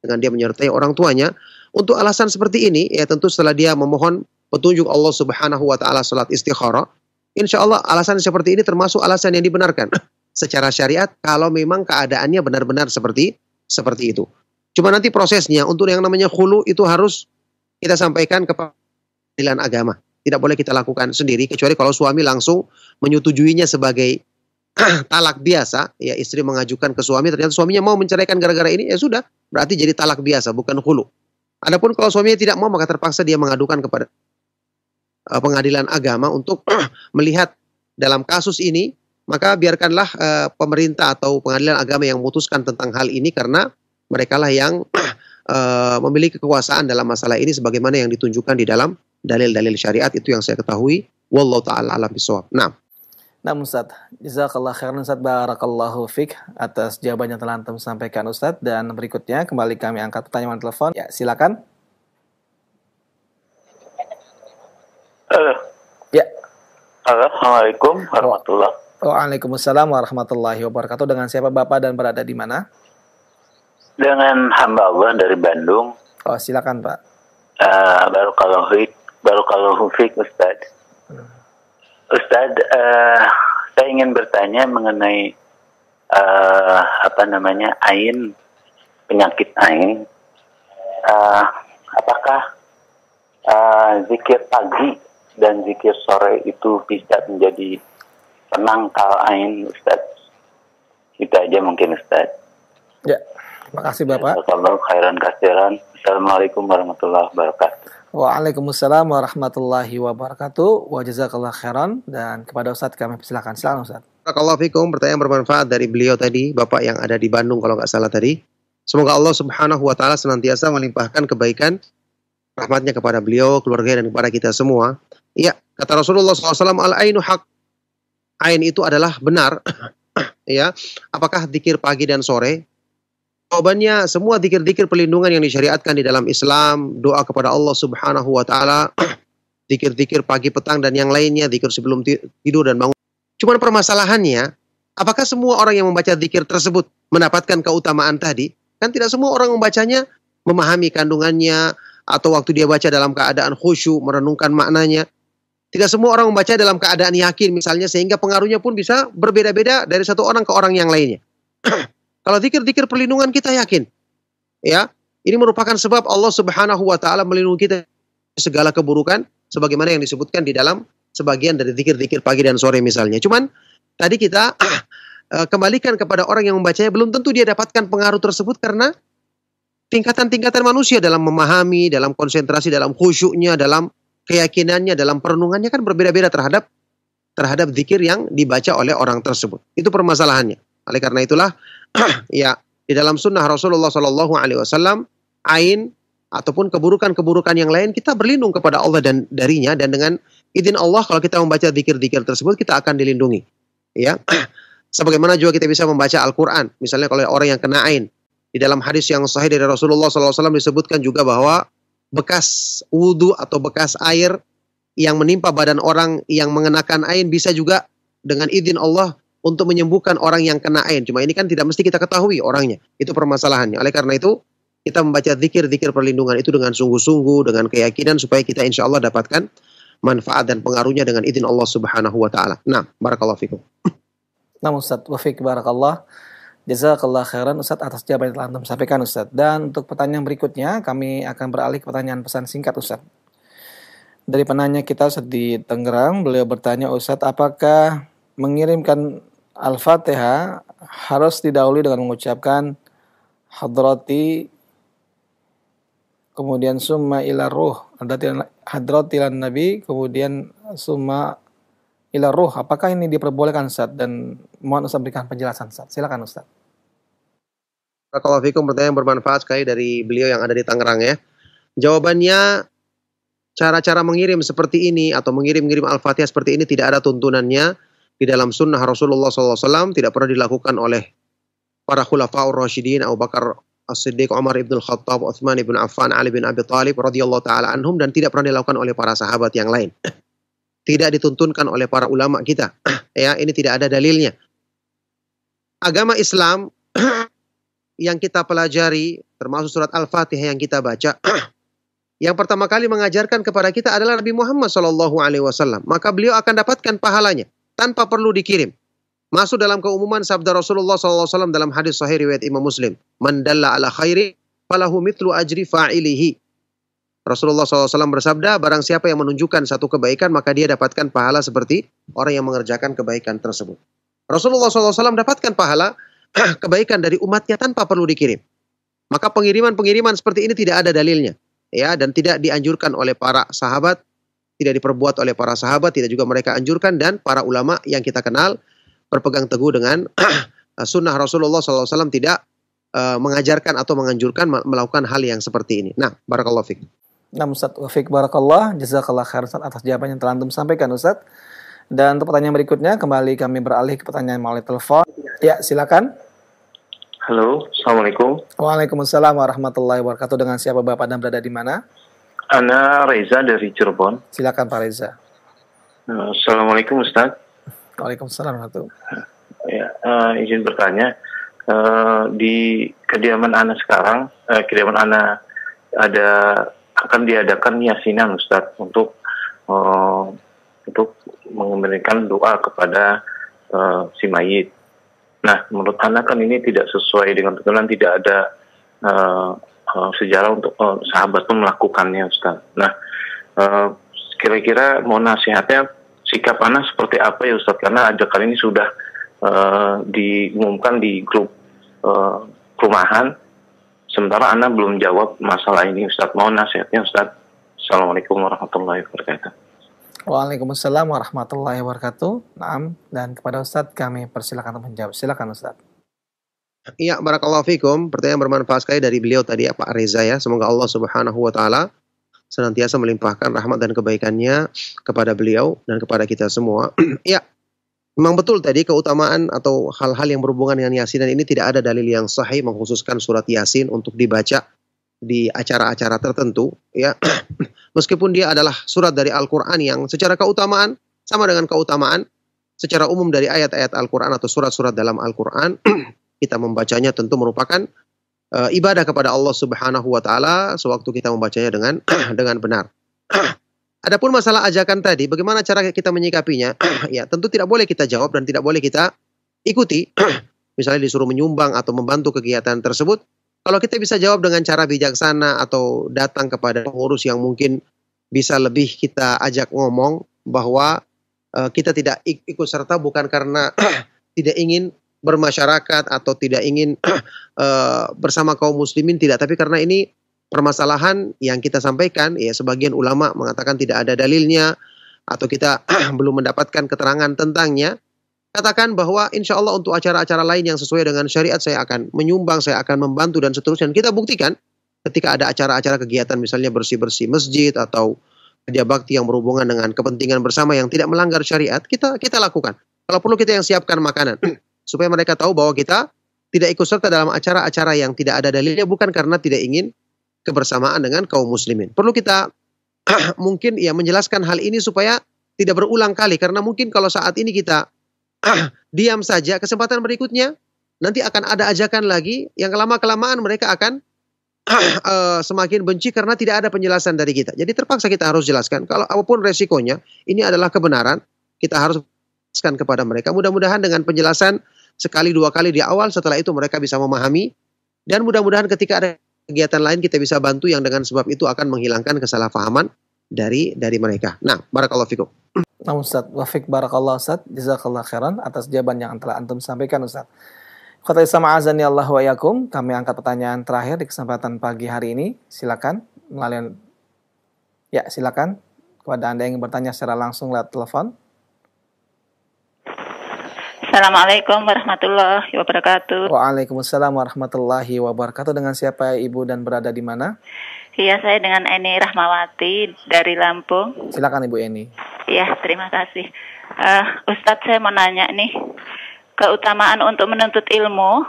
dengan dia menyertai orang tuanya. Untuk alasan seperti ini, ya tentu setelah dia memohon petunjuk Allah Subhanahu wa taala salat istikharah, insya Allah alasan seperti ini termasuk alasan yang dibenarkan secara syariat kalau memang keadaannya benar-benar seperti itu. Cuma nanti prosesnya untuk yang namanya khulu itu harus kita sampaikan ke pengadilan agama. Tidak boleh kita lakukan sendiri kecuali kalau suami langsung menyetujuinya sebagai talak biasa. Ya, istri mengajukan ke suami, ternyata suaminya mau menceraikan gara-gara ini, ya sudah, berarti jadi talak biasa, bukan khulu. Adapun kalau suaminya tidak mau, maka terpaksa dia mengadukan kepada pengadilan agama untuk melihat dalam kasus ini, maka biarkanlah pemerintah atau pengadilan agama yang memutuskan tentang hal ini karena mereka lah yang memiliki kekuasaan dalam masalah ini sebagaimana yang ditunjukkan di dalam dalil-dalil syariat. Itu yang saya ketahui. Wallahu taala alam bisawab. Nah, Ustaz, jazakallah khairan Ustaz, barakallahu fik atas jawaban yang telah antum sampaikan Ustaz. Dan berikutnya kembali kami angkat pertanyaan telepon. Ya, silakan. Halo. Ya. Assalamualaikum warahmatullahi wabarakatuh. Waalaikumsalam warahmatullahi wabarakatuh. Dengan siapa Bapak dan berada di mana? Dengan hamba Allah dari Bandung. Oh, silakan Pak. Barakallahu fik Ustaz. Ustaz, saya ingin bertanya mengenai ain, penyakit ain. Apakah zikir pagi dan zikir sore itu bisa menjadi penangkal ain, Ustaz? Itu aja mungkin, Ustaz. Ya, terima kasih Bapak. Jazakallahu khairan katsiran. Assalamualaikum warahmatullahi wabarakatuh. Waalaikumsalam warahmatullahi wabarakatuh. Wa jazakallahu khairan. Dan kepada Ustaz kami persilakan. Silakan Ustaz. barakallahu fikum, pertanyaan bermanfaat dari beliau tadi, Bapak yang ada di Bandung kalau nggak salah tadi. Semoga Allah Subhanahu wa taala senantiasa melimpahkan kebaikan rahmatnya kepada beliau, keluarga dan kepada kita semua. Iya, kata Rasulullah SAW, al-ainu haq. Ain itu adalah benar. Ya, apakah zikir pagi dan sore? Jawabannya, semua zikir-zikir perlindungan yang disyariatkan di dalam Islam, doa kepada Allah Subhanahu wa taala, zikir-zikir pagi, petang dan yang lainnya, zikir sebelum tidur dan bangun. Cuman permasalahannya, apakah semua orang yang membaca zikir tersebut mendapatkan keutamaan tadi? Kan tidak semua orang membacanya memahami kandungannya, atau waktu dia baca dalam keadaan khusyuk, merenungkan maknanya. Tidak semua orang membaca dalam keadaan yakin misalnya, sehingga pengaruhnya pun bisa berbeda-beda dari satu orang ke orang yang lainnya. Kalau zikir-zikir perlindungan kita yakin, ya, ini merupakan sebab Allah Subhanahu wa taala melindungi kita dari segala keburukan sebagaimana yang disebutkan di dalam sebagian dari zikir-zikir pagi dan sore misalnya. Cuman tadi kita kembalikan kepada orang yang membacanya, belum tentu dia dapatkan pengaruh tersebut karena tingkatan-tingkatan manusia dalam memahami, dalam konsentrasi, dalam khusyuknya, dalam keyakinannya, dalam perenungannya kan berbeda-beda terhadap zikir yang dibaca oleh orang tersebut. Itu permasalahannya. Oleh karena itulah ya, di dalam sunnah Rasulullah SAW, ain ataupun keburukan-keburukan yang lain kita berlindung kepada Allah dan darinya, dan dengan izin Allah kalau kita membaca zikir-zikir tersebut kita akan dilindungi. Ya, sebagaimana juga kita bisa membaca Al-Quran. Misalnya kalau orang yang kena ain, di dalam hadis yang sahih dari Rasulullah SAW disebutkan juga bahwa bekas wudhu atau bekas air yang menimpa badan orang yang mengenakan ain bisa juga dengan izin Allah untuk menyembuhkan orang yang kena ain. Cuma ini kan tidak mesti kita ketahui orangnya. Itu permasalahannya. Oleh karena itu, kita membaca zikir-zikir perlindungan itu dengan sungguh-sungguh, dengan keyakinan supaya kita insya Allah dapatkan manfaat dan pengaruhnya dengan izin Allah Subhanahu wa taala. Nah, barakallahu fikum. Nah, Ustaz, wa fiik barakallah. Jazakallah khairan Ustaz atas jawaban yang telah Anda sampaikan Ustaz. Dan untuk pertanyaan berikutnya, kami akan beralih ke pertanyaan pesan singkat Ustaz. Dari penanya kita Ustaz di Tangerang, beliau bertanya, Ustaz, apakah mengirimkan Al-Fatihah harus didahului dengan mengucapkan hadrati, kemudian summa ila ruh, hadrati lan nabi, kemudian summa ila ruh. Apakah ini diperbolehkan Ustaz? Dan mohon Ustaz berikan penjelasan Ustaz. Silakan Ustaz. Barakallahu fikum, pertanyaan bermanfaat sekali dari beliau yang ada di Tangerang ya. Jawabannya, cara-cara mengirim seperti ini atau mengirim-ngirim Al-Fatihah seperti ini tidak ada tuntunannya di dalam sunnah Rasulullah SAW, tidak pernah dilakukan oleh para khulafaur rasyidin, Abu Bakar As-Siddiq, Umar ibn Khattab, Uthman ibn Affan, Ali bin Abi Thalib radhiyallahu taala anhum, dan tidak pernah dilakukan oleh para sahabat yang lain. Tidak dituntunkan oleh para ulama kita. Ya, ini tidak ada dalilnya. Agama Islam yang kita pelajari, termasuk surat Al-Fatihah yang kita baca, yang pertama kali mengajarkan kepada kita adalah Nabi Muhammad SAW. Maka beliau akan dapatkan pahalanya tanpa perlu dikirim. Masuk dalam keumuman sabda Rasulullah SAW dalam hadis sahih riwayat Imam Muslim. Man dalla ala khairi falahu mithlu ajri fa'ilihi. Rasulullah SAW bersabda, barang siapa yang menunjukkan satu kebaikan, maka dia dapatkan pahala seperti orang yang mengerjakan kebaikan tersebut. Rasulullah SAW dapatkan pahala kebaikan dari umatnya tanpa perlu dikirim. Maka pengiriman-pengiriman seperti ini tidak ada dalilnya. Ya, dan tidak dianjurkan oleh para sahabat, tidak diperbuat oleh para sahabat, tidak juga mereka anjurkan, dan para ulama yang kita kenal berpegang teguh dengan sunnah Rasulullah SAW tidak mengajarkan atau menganjurkan melakukan hal yang seperti ini. Nah, barakallahu fiik. Nah, Ustaz Wafik barakallah, jazakallah khair Ustaz atas jawaban yang telah antum sampaikan Ustaz. Dan untuk pertanyaan berikutnya, kembali kami beralih ke pertanyaan melalui telepon. Ya, silakan. Halo, Assalamualaikum. Waalaikumsalam warahmatullahi wabarakatuh. Dengan siapa Bapak dan berada di mana? Ana Reza dari Cirebon. Silakan Pak Reza. Assalamualaikum Ustaz. Waalaikumsalam warahmatullahi. Ya, izin bertanya, di kediaman Ana sekarang, kediaman Ana akan diadakan yasinan Ustaz untuk memberikan doa kepada si mayit. Nah, menurut Ana kan ini tidak sesuai dengan tuntunan, tidak ada sejarah untuk sahabat pun melakukannya Ustaz. Nah, kira-kira mau nasihatnya sikap Ana seperti apa ya Ustaz? Karena ada kali ini sudah diumumkan di grup perumahan, sementara Ana belum jawab masalah ini Ustaz. Mohon nasihatnya Ustaz. Assalamualaikum warahmatullahi wabarakatuh. Waalaikumsalam warahmatullahi wabarakatuh. Naam, dan kepada Ustadz kami persilakan untuk menjawab. Silakan Ustadz. Iya, barakallahu fikum. Pertanyaan bermanfaat sekali dari beliau tadi, Pak Reza ya. Semoga Allah Subhanahu wa taala senantiasa melimpahkan rahmat dan kebaikannya kepada beliau dan kepada kita semua. Ya, memang betul tadi keutamaan atau hal-hal yang berhubungan dengan Yasinan ini tidak ada dalil yang sahih mengkhususkan surat Yasin untuk dibaca di acara-acara tertentu ya. Meskipun dia adalah surat dari Al-Qur'an yang secara keutamaan sama dengan keutamaan secara umum dari ayat-ayat Al-Qur'an atau surat-surat dalam Al-Qur'an, kita membacanya tentu merupakan ibadah kepada Allah Subhanahu wa taala sewaktu kita membacanya dengan benar. Adapun masalah ajakan tadi, bagaimana cara kita menyikapinya? Ya, tentu tidak boleh kita jawab dan tidak boleh kita ikuti. Misalnya disuruh menyumbang atau membantu kegiatan tersebut. Kalau kita bisa jawab dengan cara bijaksana atau datang kepada pengurus yang mungkin bisa lebih kita ajak ngomong bahwa kita tidak ikut serta bukan karena tidak ingin bermasyarakat atau tidak ingin bersama kaum muslimin, tidak, tapi karena ini permasalahan yang kita sampaikan, ya sebagian ulama mengatakan tidak ada dalilnya atau kita belum mendapatkan keterangan tentangnya. Katakan bahwa insya Allah untuk acara-acara lain yang sesuai dengan syariat saya akan menyumbang, saya akan membantu dan seterusnya. Dan kita buktikan ketika ada acara-acara kegiatan misalnya bersih-bersih masjid atau kerja bakti yang berhubungan dengan kepentingan bersama yang tidak melanggar syariat, kita lakukan. Kalau perlu kita yang siapkan makanan supaya mereka tahu bahwa kita tidak ikut serta dalam acara-acara yang tidak ada dalilnya, bukan karena tidak ingin kebersamaan dengan kaum muslimin. Perlu kita mungkin ya menjelaskan hal ini supaya tidak berulang kali, karena mungkin kalau saat ini kita diam saja, kesempatan berikutnya nanti akan ada ajakan lagi yang lama-kelamaan mereka akan semakin benci karena tidak ada penjelasan dari kita. Jadi terpaksa kita harus jelaskan. Kalau apapun resikonya, ini adalah kebenaran, kita harus jelaskan kepada mereka. Mudah-mudahan dengan penjelasan sekali dua kali di awal, setelah itu mereka bisa memahami, dan mudah-mudahan ketika ada kegiatan lain kita bisa bantu yang dengan sebab itu akan menghilangkan kesalahpahaman dari mereka. Nah, barakallahu fikum. Nah, Ustaz Wafik barakallah Ustaz, jazakallah khairan atas jawaban yang telah antum sampaikan Ustaz. Kata sama azani Allah wa yakum, kami angkat pertanyaan terakhir di kesempatan pagi hari ini. Silakan melalui silakan kepada Anda yang ingin bertanya secara langsung lewat telepon. Assalamualaikum warahmatullahi wabarakatuh. Waalaikumsalam warahmatullahi wabarakatuh. Dengan siapa Ibu dan berada di mana? Iya, saya dengan Eni Rahmawati dari Lampung. Silakan Ibu Eni. Iya, terima kasih. Ustadz, saya mau nanya nih, keutamaan untuk menuntut ilmu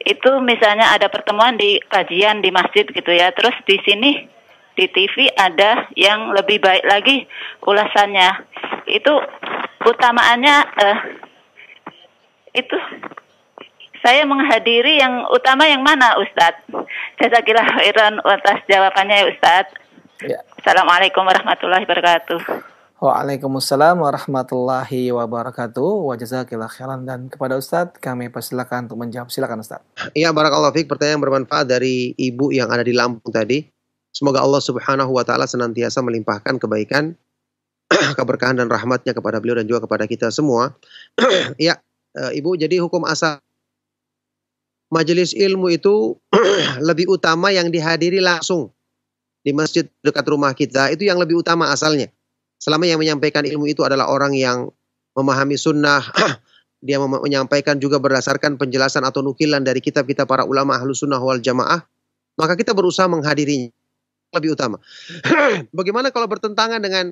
itu misalnya ada pertemuan di kajian di masjid gitu ya, terus di sini di TV ada yang lebih baik lagi ulasannya. Itu utamaannya itu saya menghadiri yang utama yang mana Ustadz? Jazakillah khairan atas jawabannya ya Ustadz. Ya. Assalamualaikum warahmatullahi wabarakatuh. Waalaikumsalam warahmatullahi wabarakatuh. Wa jazakillah khairan. Dan kepada Ustadz kami persilakan untuk menjawab. Silakan Ustadz. Iya, barakallahu fiik. Pertanyaan bermanfaat dari Ibu yang ada di Lampung tadi. Semoga Allah Subhanahu wa taala senantiasa melimpahkan kebaikan, keberkahan dan rahmatnya kepada beliau dan juga kepada kita semua. Ya, Ibu, jadi hukum asal majelis ilmu itu lebih utama yang dihadiri langsung di masjid dekat rumah kita, itu yang lebih utama asalnya. Selama yang menyampaikan ilmu itu adalah orang yang memahami sunnah dia menyampaikan juga berdasarkan penjelasan atau nukilan dari kitab-kitab para ulama Ahlus Sunnah wal Jamaah, maka kita berusaha menghadirinya lebih utama. Bagaimana kalau bertentangan dengan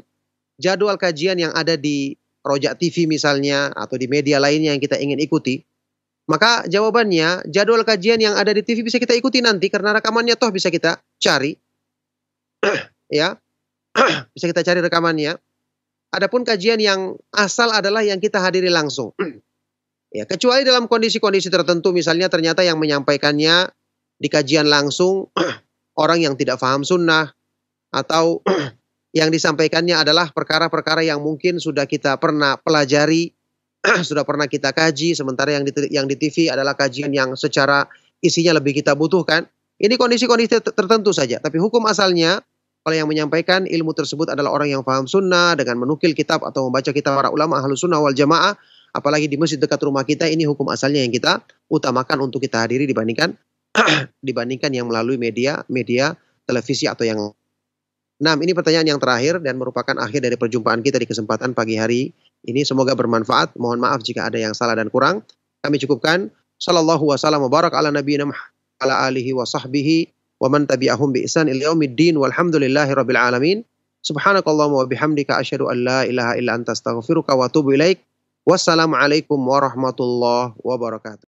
jadwal kajian yang ada di Rojak TV misalnya, atau di media lainnya yang kita ingin ikuti? Maka jawabannya, jadwal kajian yang ada di TV bisa kita ikuti nanti, karena rekamannya toh bisa kita cari. Ya, bisa kita cari rekamannya. Adapun kajian yang asal adalah yang kita hadiri langsung. Ya, kecuali dalam kondisi-kondisi tertentu, misalnya ternyata yang menyampaikannya di kajian langsung orang yang tidak paham sunnah, atau yang disampaikannya adalah perkara-perkara yang mungkin sudah kita pernah pelajari, sudah pernah kita kaji, sementara yang di TV adalah kajian yang secara isinya lebih kita butuhkan. Ini kondisi-kondisi tertentu saja. Tapi hukum asalnya, kalau yang menyampaikan ilmu tersebut adalah orang yang paham sunnah, dengan menukil kitab atau membaca kitab para ulama Ahlus Sunnah wal Jamaah, apalagi di masjid dekat rumah kita, ini hukum asalnya yang kita utamakan untuk kita hadiri dibandingkan yang melalui media televisi atau yang. Nah, ini pertanyaan yang terakhir dan merupakan akhir dari perjumpaan kita di kesempatan pagi hari ini. Semoga bermanfaat. Mohon maaf jika ada yang salah dan kurang. Kami cukupkan. Sallallahu wasallam wa barak ala nabiyina Muhammad ala alihi wa sahbihi wa man tabi'ahum bi ihsan ila yaumiddin walhamdulillahi rabbil alamin. Subhanakallahumma wa bihamdika asyhadu an la ilaha illa anta astaghfiruka wa atubu ilaik. Wassalamualaikum warahmatullahi wabarakatuh.